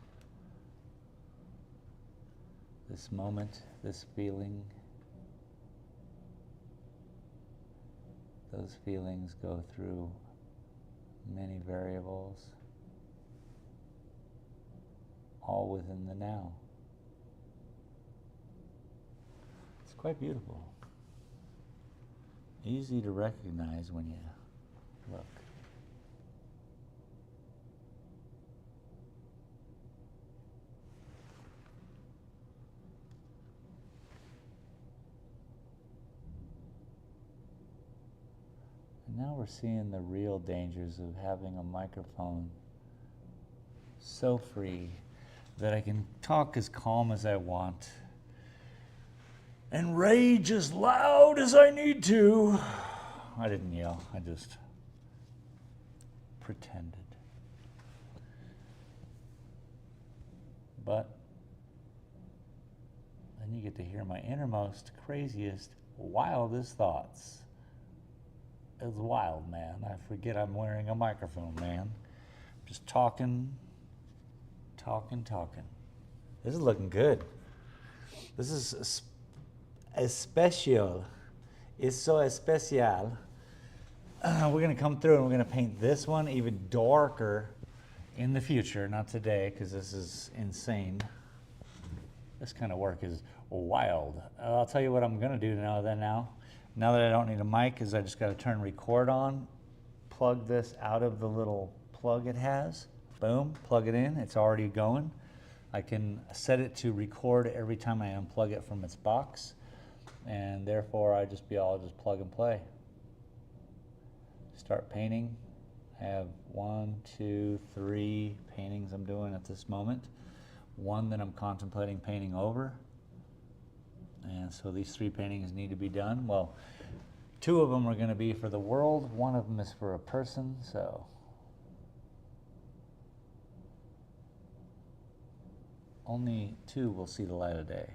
This moment, this feeling, those feelings go through many variables, all within the now. It's quite beautiful. Easy to recognize when you look. And now we're seeing the real dangers of having a microphone so free that I can talk as calm as I want and rage as loud as I need to. I didn't yell, I just pretended. But then you get to hear my innermost, craziest, wildest thoughts. It's wild, man. I forget I'm wearing a microphone, man. Just talking. This is looking good. This is especial. It's so especial. We're gonna come through and we're gonna paint this one even darker in the future, not today, because this is insane. This kind of work is wild. I'll tell you what I'm gonna do now that I don't need a mic, is I just gotta turn record on, plug this out of the little plug it has, boom, plug it in, it's already going. I can set it to record every time I unplug it from its box, and therefore I'll just plug and play. Start painting. I have 1, 2, 3 paintings I'm doing at this moment. One that I'm contemplating painting over. And so these 3 paintings need to be done. Well, 2 of them are going to be for the world. 1 of them is for a person, so. Only 2 will see the light of day.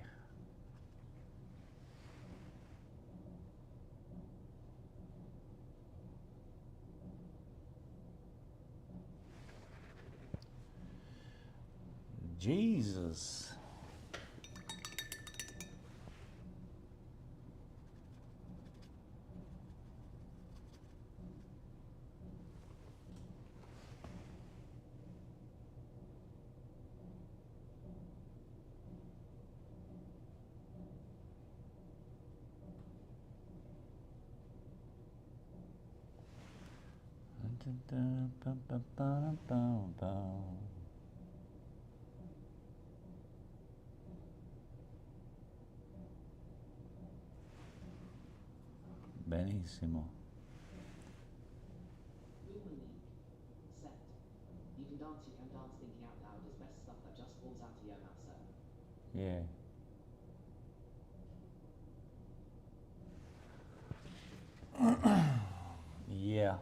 Jesus. Benissimo. Set. You can dance thinking out loud is best stuff that just falls out of your mouth, sir. Yeah. Yeah.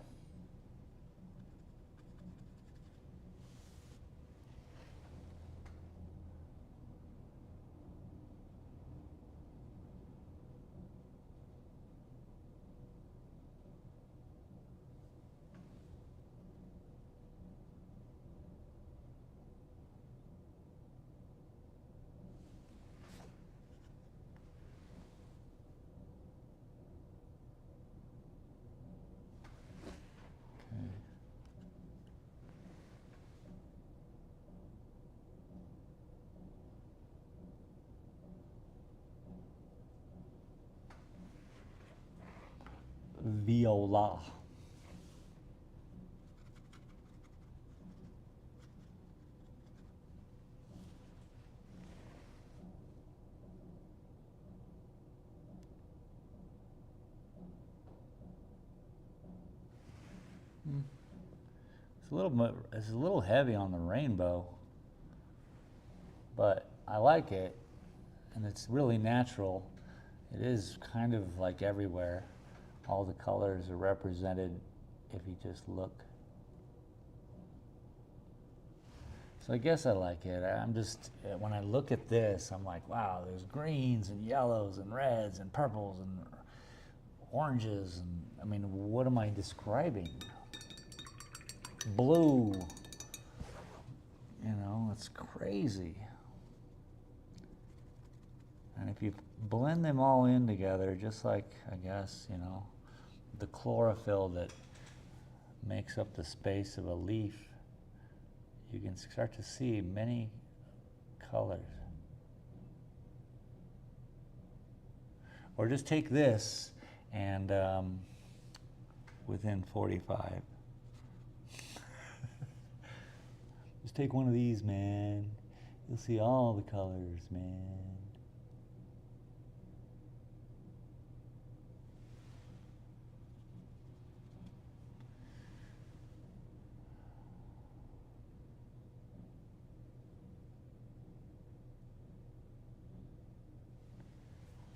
Viola. It's a little heavy on the rainbow, but I like it, and it's really natural. It is kind of like everywhere. All the colors are represented if you just look. So I guess I like it. When I look at this, I'm like, wow, there's greens and yellows and reds and purples and oranges. And I mean, what am I describing? blue. You know, it's crazy. And if you blend them all in together, just like, I guess, you know, the chlorophyll that makes up the space of a leaf, you can start to see many colors. Or just take this and within 45. Just take one of these, man. You'll see all the colors, man.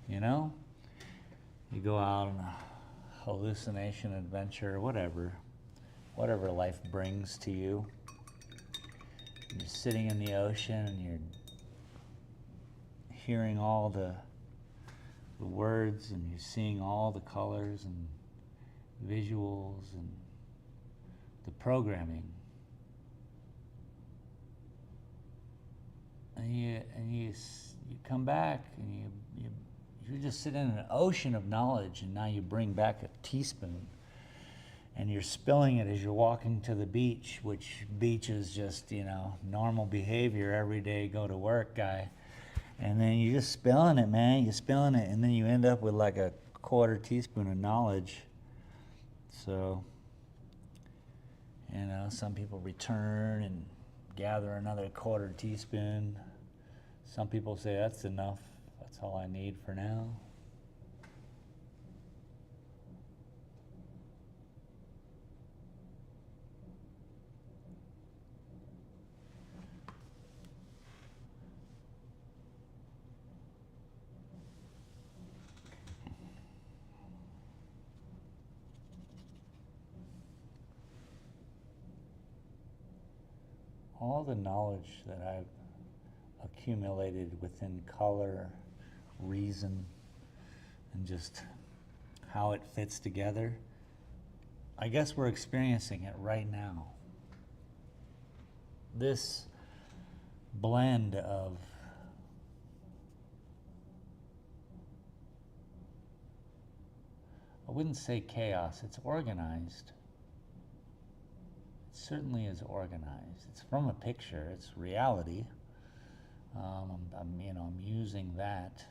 You know? You go out on a hallucination adventure, whatever life brings to you. You're sitting in the ocean and you're hearing all the words and you're seeing all the colors and visuals and the programming. And you come back and you're just sitting in an ocean of knowledge, and now you bring back a teaspoon and you're spilling it as you're walking to the beach, which beach is just, you know, normal behavior, everyday go to work guy. And then you're just spilling it, man, you're spilling it, and then you end up with like a quarter teaspoon of knowledge. So, you know, some people return and gather another quarter teaspoon. Some people say that's enough. That's all I need for now. All the knowledge that I've accumulated within color, reason, and just how it fits together, I guess we're experiencing it right now. This blend of I wouldn't say chaos, it's organized. It certainly is organized. It's from a picture, it's reality. I'm using that.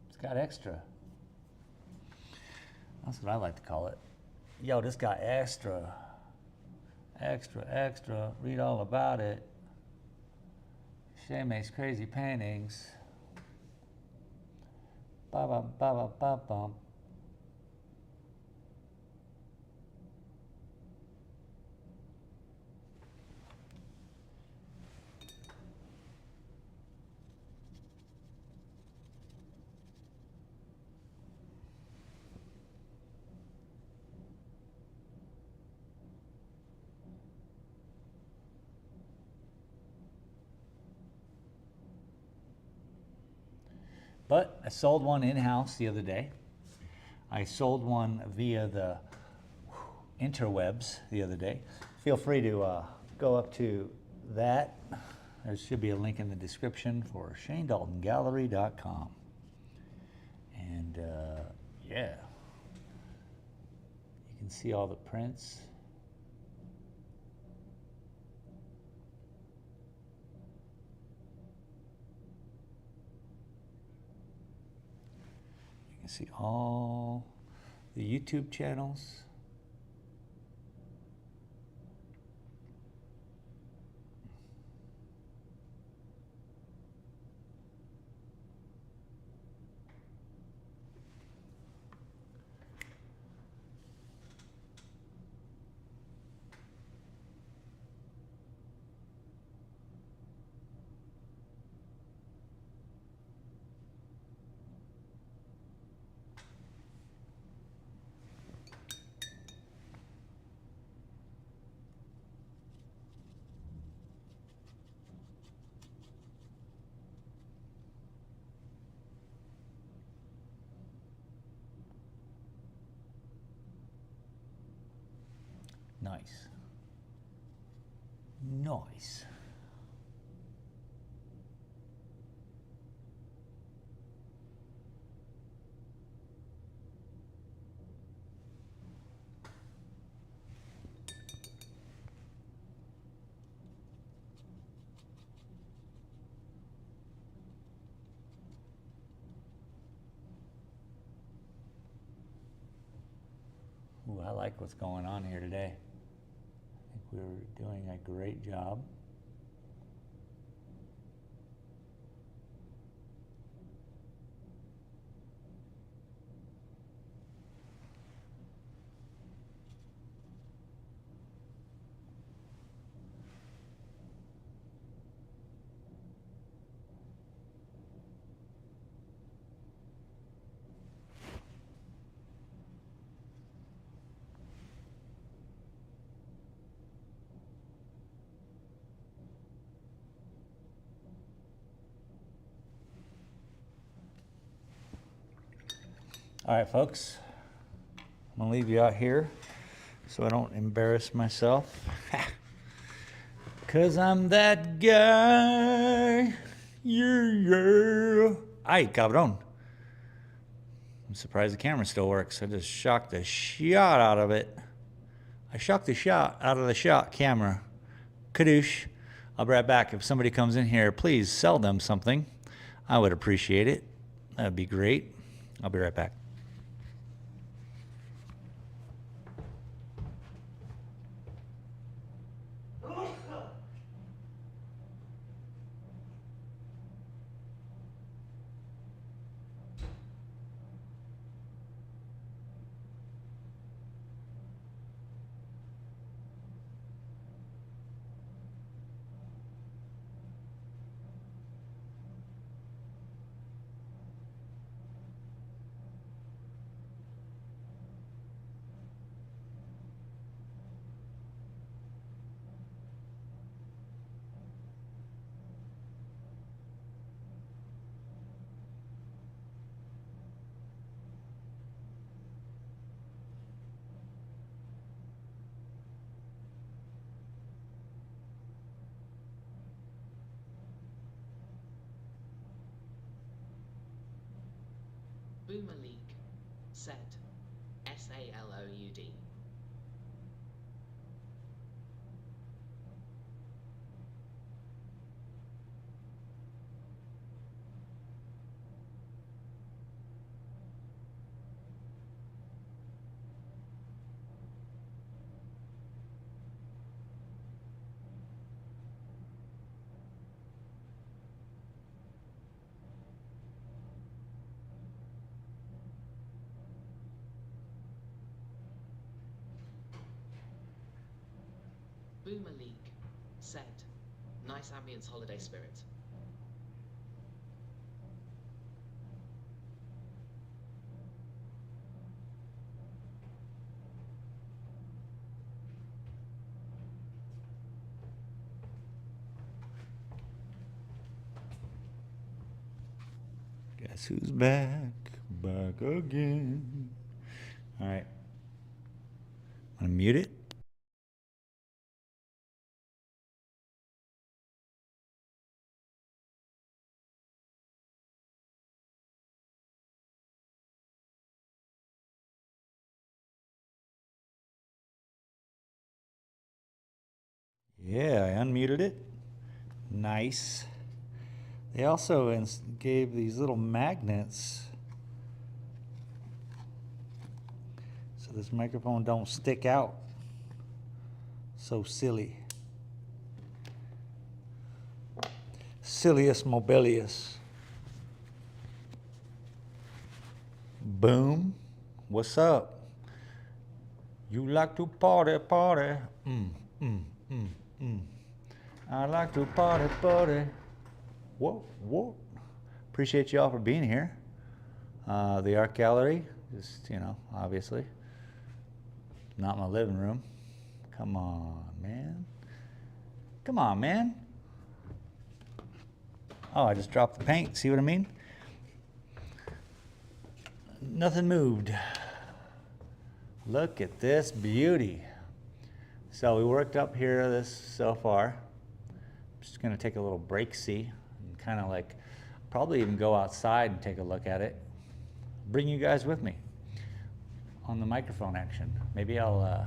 It's got extra. That's what I like to call it. Yo, this got extra. Extra, extra. Read all about it. Shay makes crazy paintings. Ba ba ba ba ba bum. But I sold one in-house the other day. I sold one via the interwebs the other day. Feel free to go up to that. There should be a link in the description for ShaneDaltonGallery.com. And yeah, you can see all the prints. See all the YouTube channels. Nice. Nice. Ooh, I like what's going on here today. I think we're doing a great job. All right, folks, I'm gonna leave you out here so I don't embarrass myself. Cause I'm that guy. Yeah. Ay, cabrón. I'm surprised the camera still works. I just shocked the shot out of it. I shocked the shot out of the shot camera. Kadoosh. I'll be right back. If somebody comes in here, please sell them something. I would appreciate it. That'd be great. I'll be right back. Boomerleak. Said. SALOUD. Boomerleak. Said. Nice ambience holiday spirit. Guess who's back? Back again. All right. I'm gonna mute it. Yeah, I unmuted it. Nice. They also gave these little magnets so this microphone don't stick out. So silly. Sillius mobilius. Boom. What's up? You like to party, party. I like to party, party. Whoa, whoa. Appreciate y'all for being here. The art gallery, just, obviously. Not my living room. Come on, man. Come on, man. Oh, I just dropped the paint. See what I mean? Nothing moved. Look at this beauty. So we worked up here this so far. I'm just gonna take a little break, see, and kind of like probably even go outside and take a look at it. Bring you guys with me on the microphone action. Maybe I'll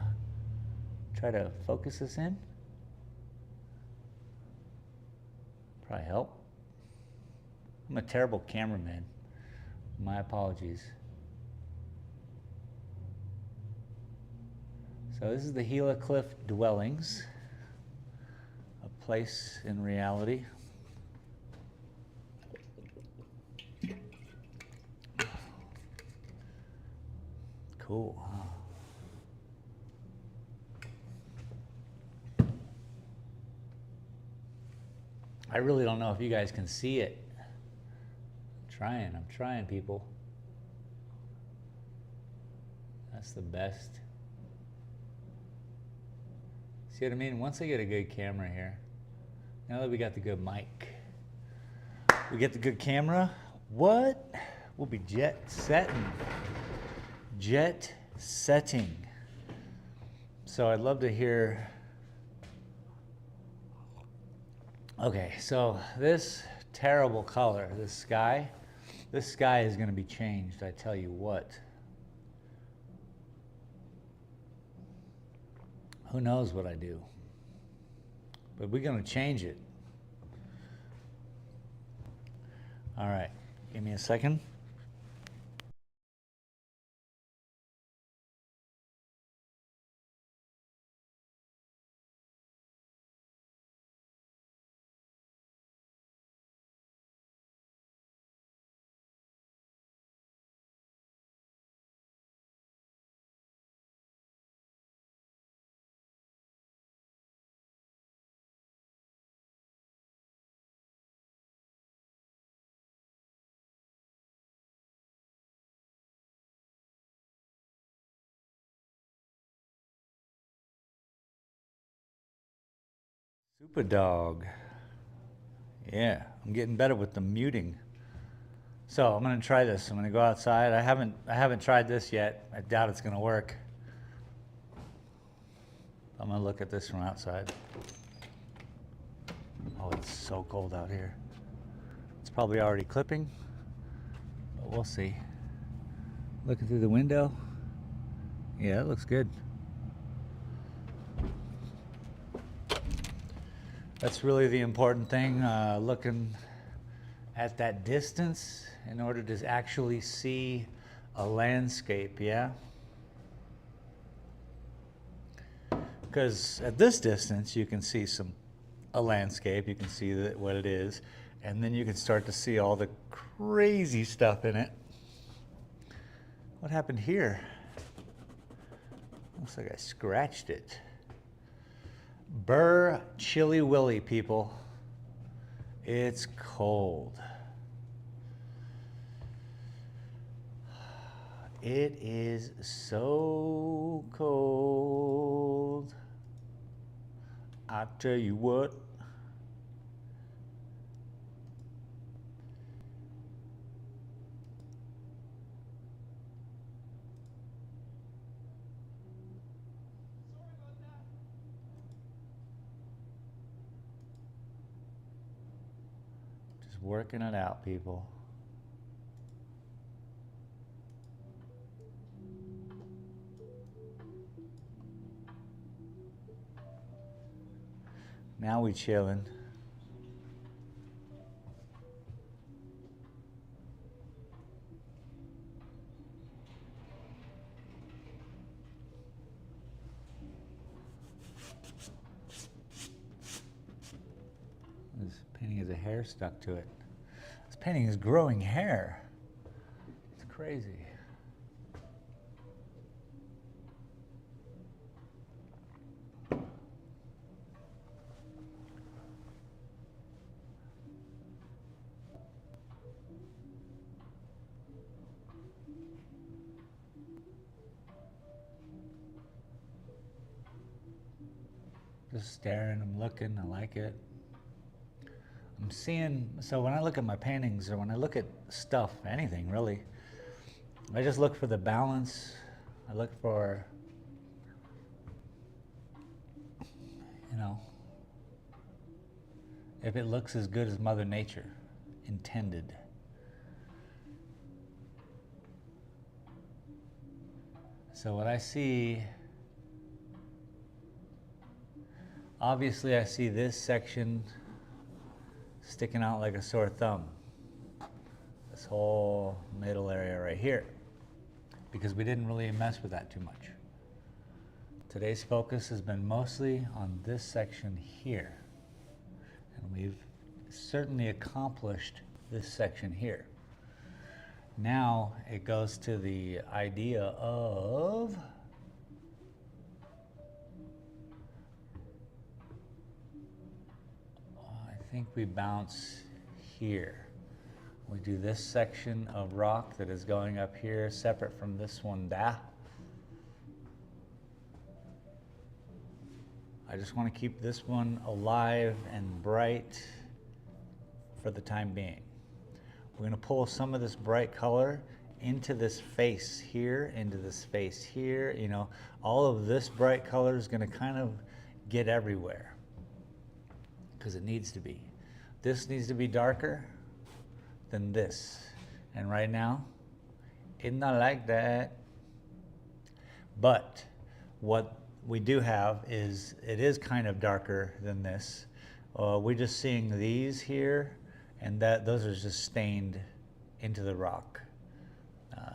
try to focus this in. Probably help. I'm a terrible cameraman. My apologies. So this is the Gila Cliff Dwellings, a place in reality. Cool, huh? I really don't know if you guys can see it. I'm trying, people. That's the best. See what I mean? Once I get a good camera here, now that we got the good mic, we get the good camera, what? We'll be jet setting. Jet setting. So I'd love to hear. Okay, so this terrible color, this sky is going to be changed, I tell you what. Who knows what I do? But we're going to change it. All right, give me a second. Super dog. Yeah, I'm getting better with the muting. So I'm gonna try this. I'm gonna go outside. I haven't tried this yet. I doubt it's gonna work. I'm gonna look at this from outside. Oh, it's so cold out here. It's probably already clipping, but we'll see. Looking through the window. Yeah, it looks good. That's really the important thing, looking at that distance in order to actually see a landscape, yeah? Because at this distance, you can see a landscape, you can see what it is, and then you can start to see all the crazy stuff in it. What happened here? Looks like I scratched it. Burr Chilly Willy, people. It's cold. It is so cold. I tell you what. Just working it out, people. Now we chilling. This painting has a hair stuck to it. This painting is growing hair. It's crazy. Just staring, I'm looking, I like it. I'm seeing, so when I look at my paintings or when I look at stuff, anything really, I just look for the balance. I look for you know, if it looks as good as Mother Nature intended. So what I see, obviously I see this section sticking out like a sore thumb. This whole middle area right here, because we didn't really mess with that too much. Today's focus has been mostly on this section here, and we've certainly accomplished this section here. Now it goes to the idea of I think we bounce here. We do this section of rock that is going up here, separate from this one. I just want to keep this one alive and bright for the time being. We're going to pull some of this bright color into this face here, into this face here. You know, all of this bright color is going to kind of get everywhere because it needs to be. This needs to be darker than this. And right now, it's not like that. But what we do have is, it is kind of darker than this. We're just seeing these here, and those are just stained into the rock.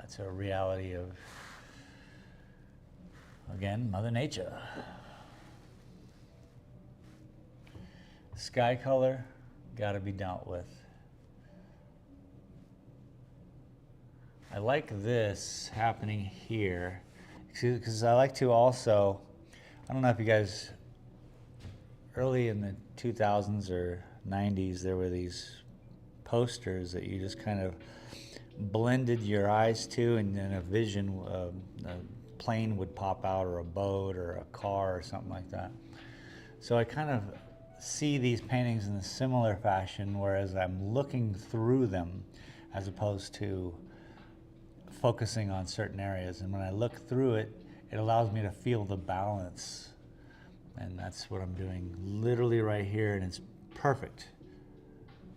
It's a reality of, again, Mother Nature. Sky color, gotta be dealt with. I like this happening here, because I like to also, I don't know if you guys, early in the 2000s or 90s, there were these posters that you just kind of blended your eyes to, and then a vision, a plane would pop out, or a boat, or a car, or something like that. So I kind of see these paintings in a similar fashion, whereas I'm looking through them as opposed to focusing on certain areas. And when I look through it, it allows me to feel the balance. And that's what I'm doing literally right here, and it's perfect.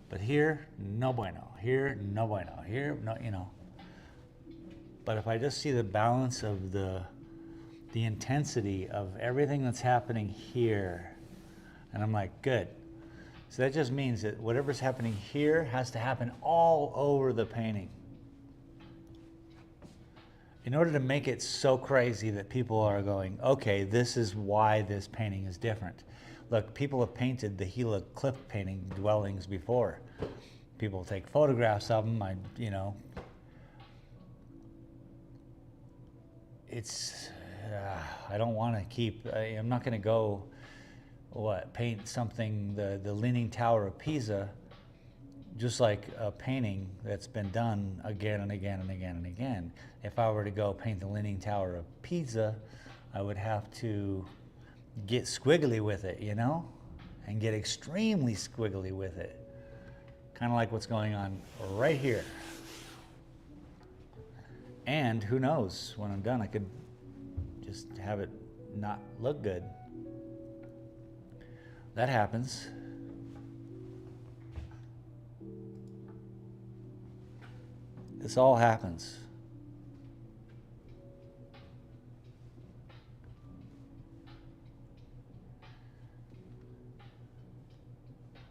But here, no bueno. Here, no bueno. Here, no, you know. But if I just see the balance of the intensity of everything that's happening here, and I'm like, good. So that just means that whatever's happening here has to happen all over the painting. In order to make it so crazy that people are going, okay, this is why this painting is different. Look, people have painted the Gila cliff painting dwellings before. People take photographs of them. You know, it's, I don't want to keep, I'm not going to go, paint something, the Leaning Tower of Pisa, just like a painting that's been done again and again and again and again. If I were to go paint the Leaning Tower of Pisa, I would have to get squiggly with it, you know, and get extremely squiggly with it. Kind of like what's going on right here. And who knows, when I'm done, I could just have it not look good. That happens. This all happens.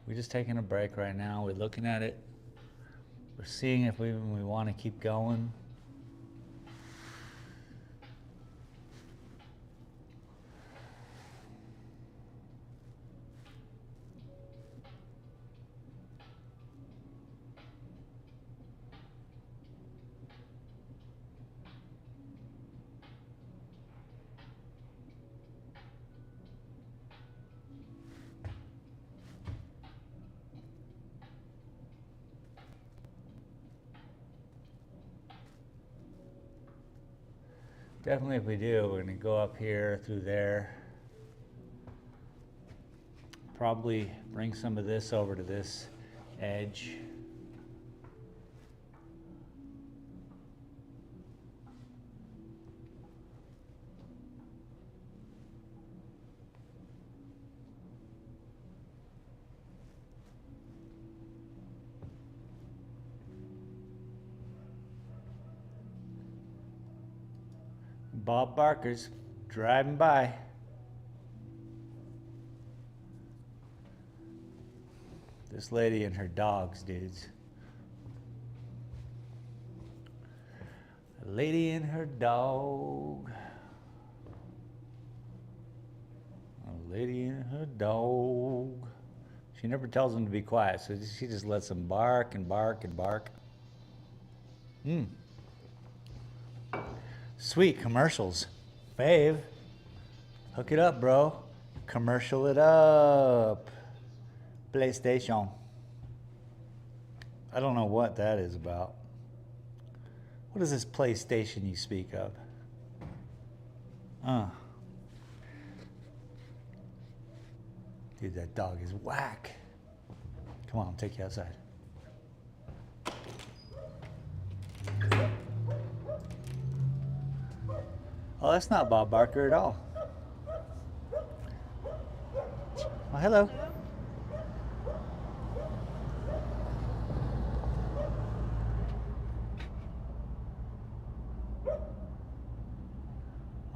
We're just taking a break right now. We're looking at it. We're seeing if we want to keep going. Definitely, if we do, we're going to go up here through there. Probably bring some of this over to this edge. Bob Barker's driving by. This lady and her dogs, dudes. A lady and her dog. A lady and her dog. She never tells them to be quiet, so she just lets them bark and bark and bark. Sweet commercials. Fave, hook it up, bro. Commercial it up. PlayStation. I don't know what that is about. What is this PlayStation you speak of? Dude, that dog is whack. Come on, I'll take you outside. Oh, that's not Bob Barker at all. Oh, hello.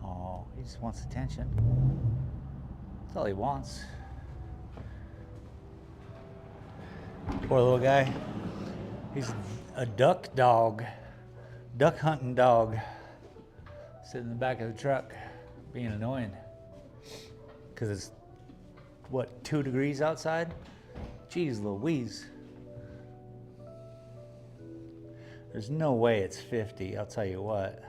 Oh, he just wants attention. That's all he wants. Poor little guy. He's a duck dog. Duck hunting dog. Sitting in the back of the truck, being annoying. Because it's, what, 2 degrees outside? Jeez Louise. There's no way it's 50, I'll tell you what.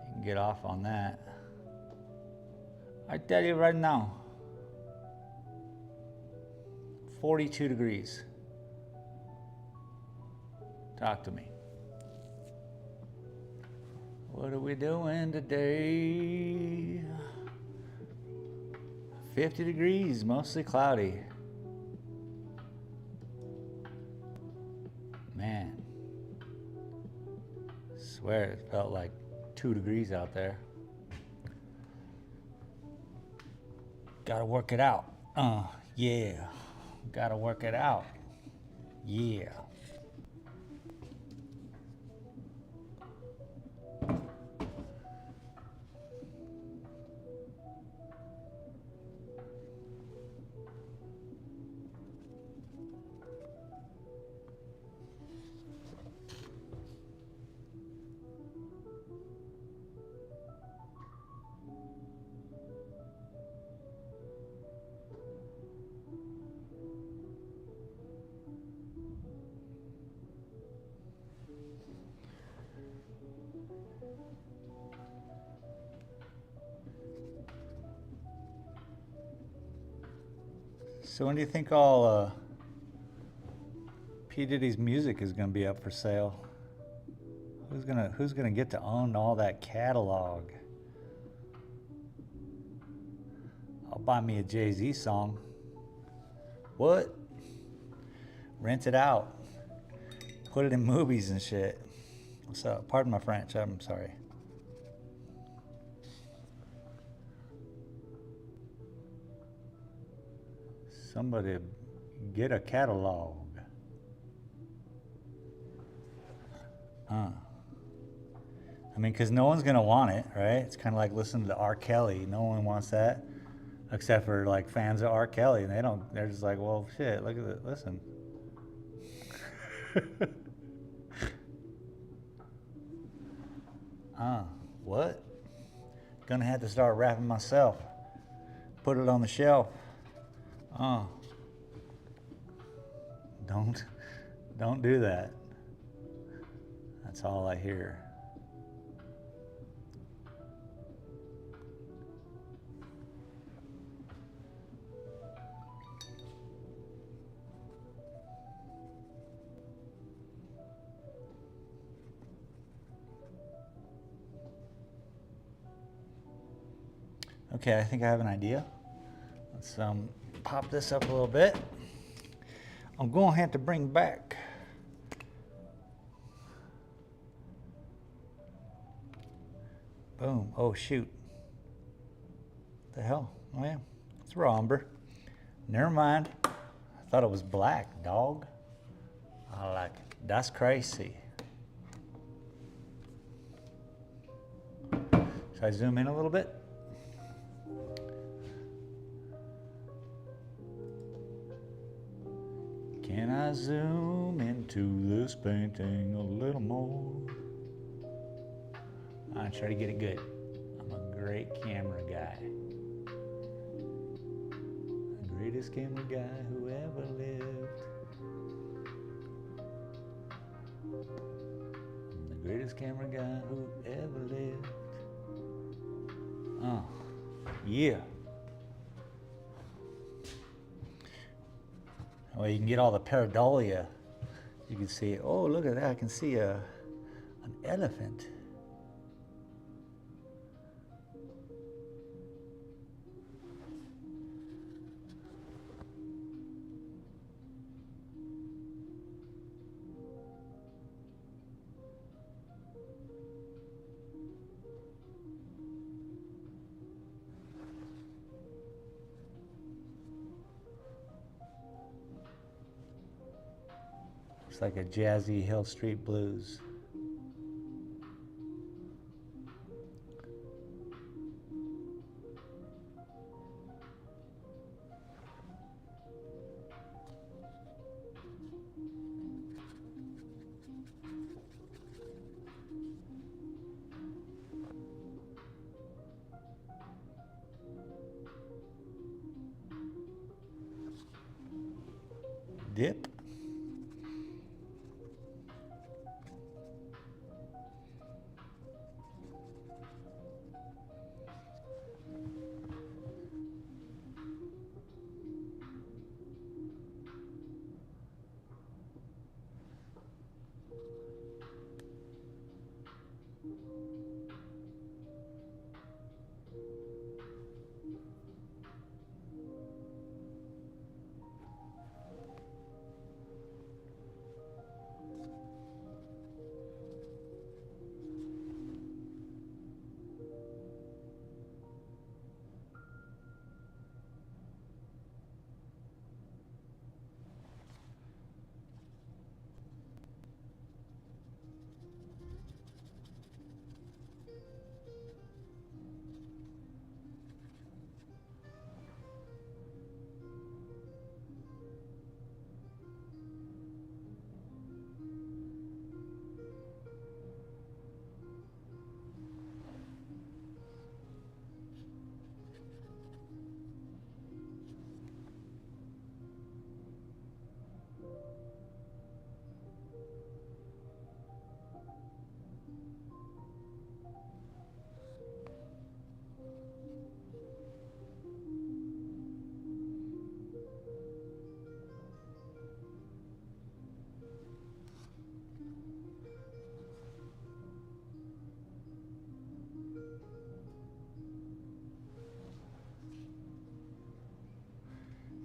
You can get off on that. I tell you right now. 42 degrees. Talk to me. What are we doing today? 50 degrees, mostly cloudy. Man, I swear it felt like 2 degrees out there. Gotta work it out. Yeah. Gotta work it out. Yeah. So when do you think all P. Diddy's music is gonna be up for sale? Who's gonna get to own all that catalog? I'll buy me a Jay-Z song. What? Rent it out. Put it in movies and shit. What's up? Pardon my French, I'm sorry. Somebody get a catalog. I mean, because no one's going to want it, right? It's kind of like listening to R. Kelly. No one wants that, except for like fans of R. Kelly. And they're just like, well, shit, look at it, listen. What? Gonna have to start rapping myself. Put it on the shelf. Don't do that. That's all I hear. Okay, I think I have an idea. Let's pop this up a little bit. I'm going to have to bring back boom. Oh shoot. What the hell? Oh yeah, it's raw umber. Never mind. I thought it was black, dog. I like it. That's crazy. Should I zoom in a little bit? Can I zoom into this painting a little more? I'll try to get it good. I'm a great camera guy. The greatest camera guy who ever lived. The greatest camera guy who ever lived. Oh, yeah. Well, you can get all the pareidolia. You can see, oh, look at that. I can see an elephant. It's like a jazzy Hill Street blues. Dip.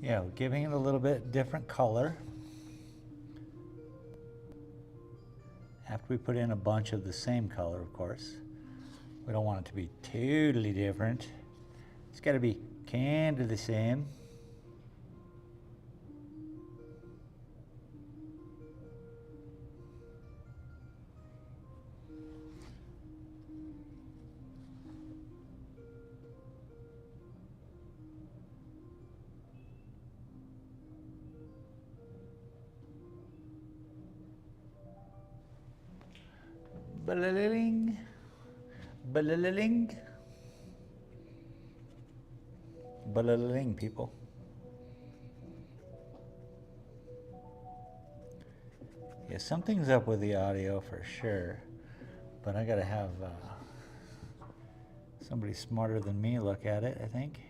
Yeah, we're giving it a little bit different color. After we put in a bunch of the same color, of course. We don't want it to be totally different. It's got to be kind of the same. Ba-la-la-ling. Ba-la-la-ling. Ba-la-la-ling, people. Yeah, something's up with the audio for sure, but I gotta have somebody smarter than me look at it, I think.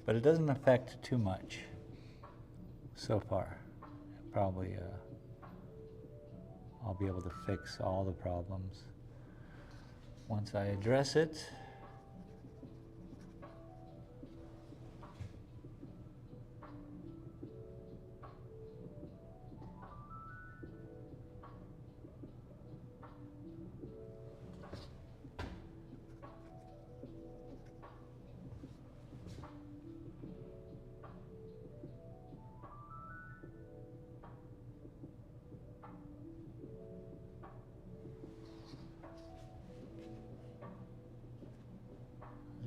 But it doesn't affect too much so far. Probably I'll be able to fix all the problems once I address it.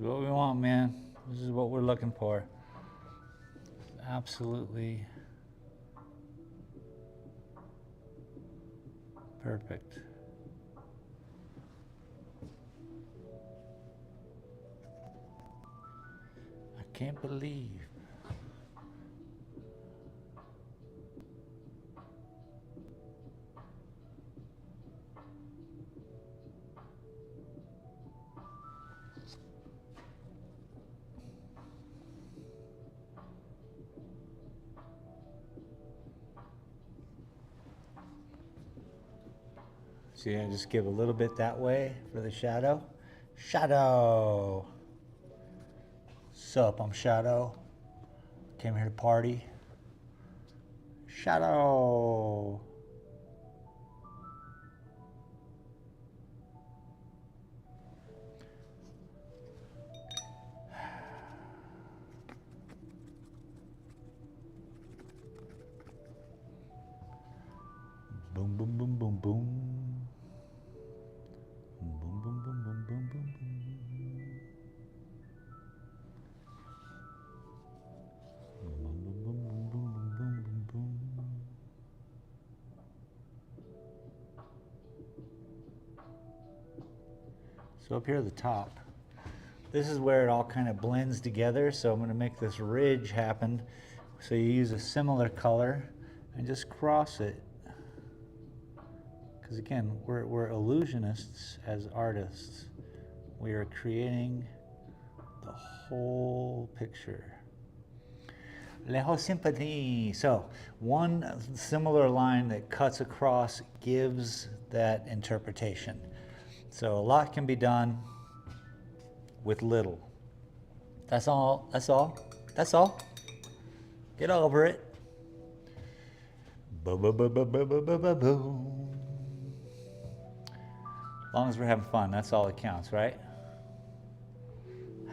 what we want, man. This is what we're looking for. Absolutely perfect. I can't believe. See, I just give a little bit that way for the shadow. Shadow. Sup, I'm Shadow. Came here to party. Shadow. Boom, boom, boom, boom, boom. Boom, boom, boom, boom, boom, boom, boom. So up here at the top, this is where it all kind of blends together. So I'm going to make this ridge happen. So you use a similar color and just cross it. Because again, we're illusionists as artists. We are creating the whole picture. La whole symphony. So one similar line that cuts across gives that interpretation. So a lot can be done with little. That's all. That's all. That's all. Get over it. Boom, boom, boom, boom, boom, boom, boom, boom. As long as we're having fun, that's all that counts, right?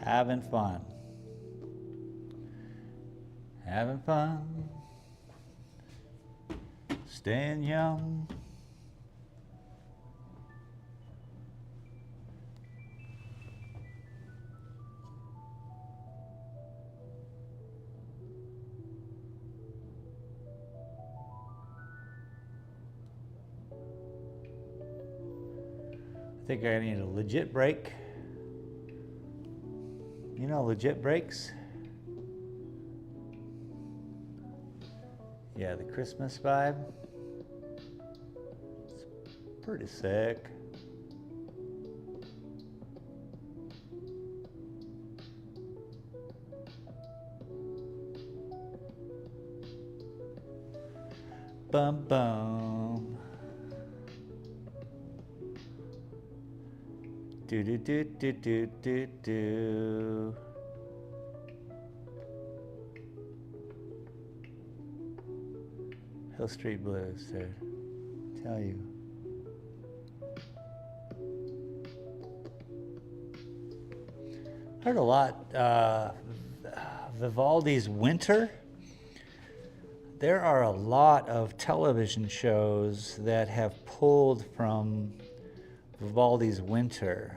Having fun. Having fun. Staying young. I think I need a legit break. You know legit breaks? Yeah, the Christmas vibe. It's pretty sick. Bum bum. Do do do do do do do. Hill Street Blues, dude. Tell you. Heard a lot. Vivaldi's Winter. There are a lot of television shows that have pulled from Vivaldi's Winter.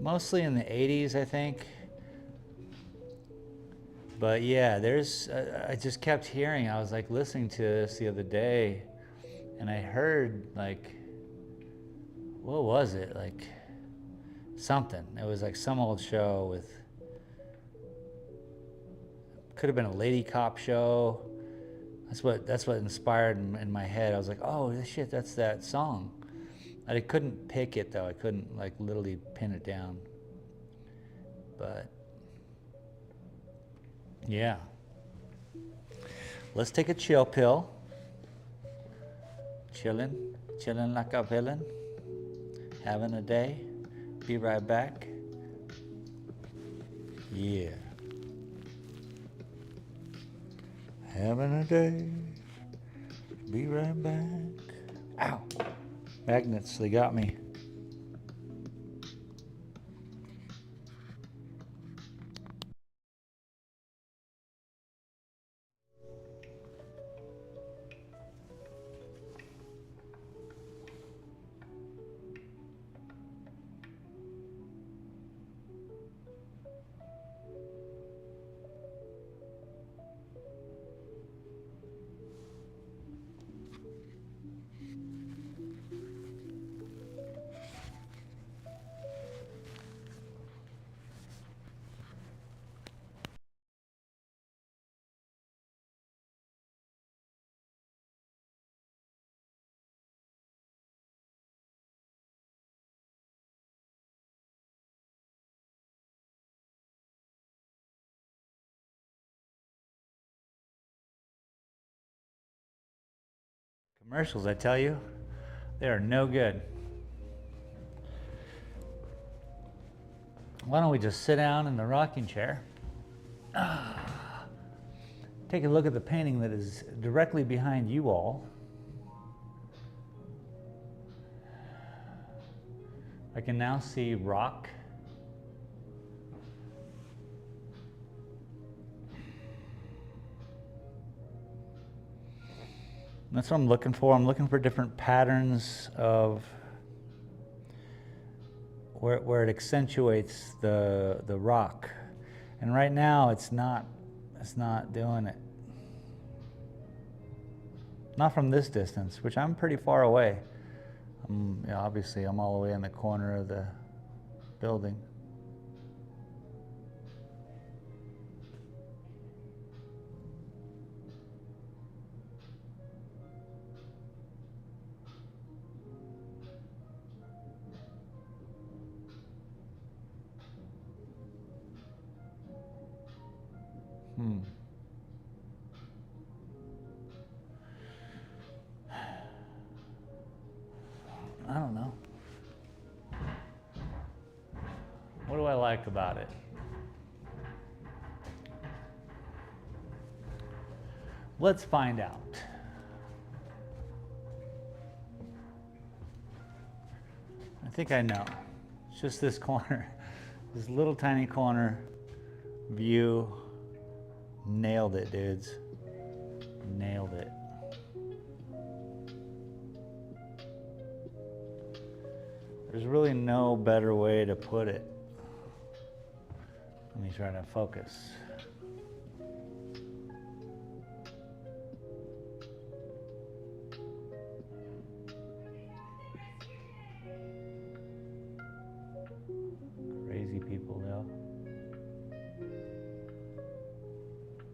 Mostly in the 80s, I think. But yeah, there's, I just kept hearing, I was like listening to this the other day, and I heard like, what was it? Like something. It was like some old show with, could have been a lady cop show. That's what inspired in my head. I was like, oh shit, that's that song. I couldn't pick it though. I couldn't like literally pin it down. But yeah. Let's take a chill pill. Chilling like a villain. Having a day. Be right back. Yeah. Having a day. Be right back. Ow. Magnets, they got me. Commercials, I tell you, they are no good. Why don't we just sit down in the rocking chair? Take a look at the painting that is directly behind you all. I can now see rock. That's what I'm looking for. I'm looking for different patterns of where it accentuates the rock. And right now it's not doing it. Not from this distance, which I'm pretty far away. Obviously I'm all the way in the corner of the building. I don't know. What do I like about it? Let's find out. I think I know. It's just this corner, this little tiny corner view. Nailed it, dudes. Nailed it. There's really no better way to put it. Let me try to focus. Crazy people, though.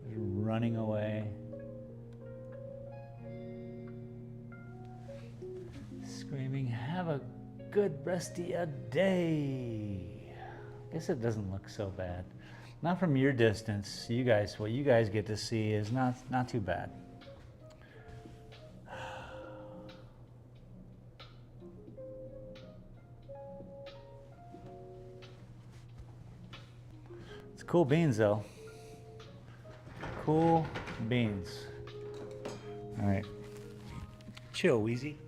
Just running away. Screaming, have a good rest of your day. I guess it doesn't look so bad. Not from your distance. You guys, what you guys get to see is not too bad. It's cool beans though. Cool beans. All right. Chill, Wheezy.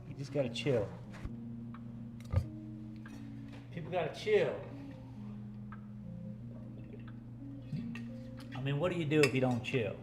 You just gotta chill. People gotta chill. I mean, what do you do if you don't chill?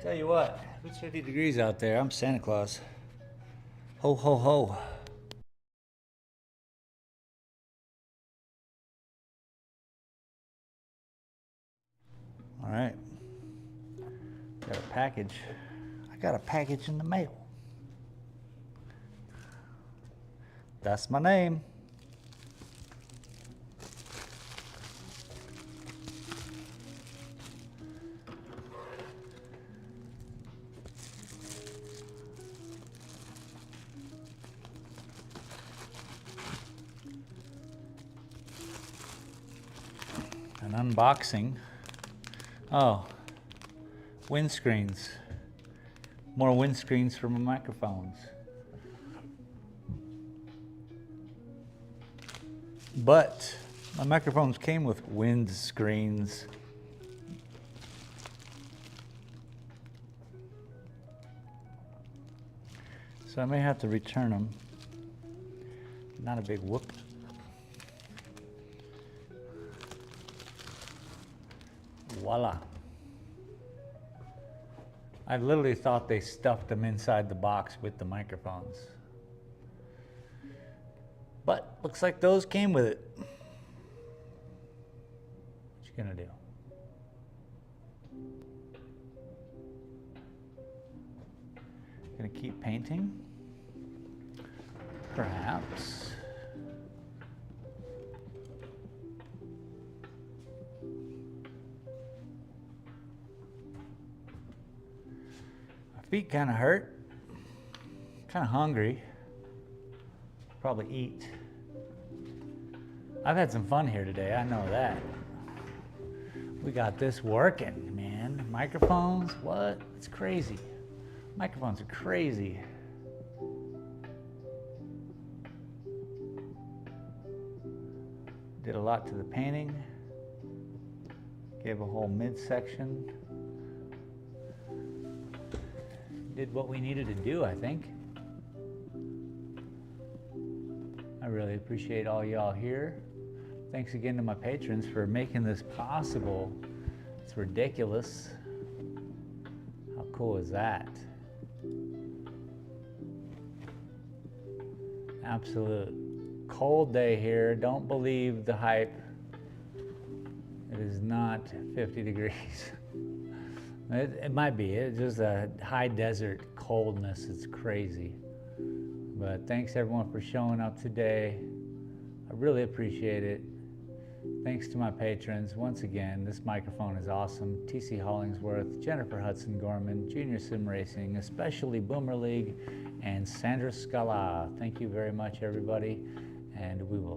Tell you what, if it's 50 degrees out there, I'm Santa Claus. Ho, ho, ho. All right. Got a package. I got a package in the mail. That's my name. An unboxing. Oh, windscreens. More windscreens for my microphones. But my microphones came with windscreens. So I may have to return them. Not a big whoop. Voila. I literally thought they stuffed them inside the box with the microphones. But looks like those came with it. What you gonna do? Gonna keep painting? Perhaps. My feet kind of hurt. Kind of hungry. Probably eat. I've had some fun here today, I know that. We got this working, man. Microphones, what? It's crazy. Microphones are crazy. Did a lot to the painting. Gave a whole midsection. Did what we needed to do, I think. I really appreciate all y'all here. Thanks again to my patrons for making this possible. It's ridiculous. How cool is that? Absolute cold day here. Don't believe the hype. It is not 50 degrees. It might be. It's just a high desert coldness. It's crazy. But thanks everyone for showing up today. I really appreciate it. Thanks to my patrons. Once again, this microphone is awesome. TC Hollingsworth, Jennifer Hudson Gorman, Junior Sim Racing, especially Boomer League, and Sandra Scala. Thank you very much, everybody, and we will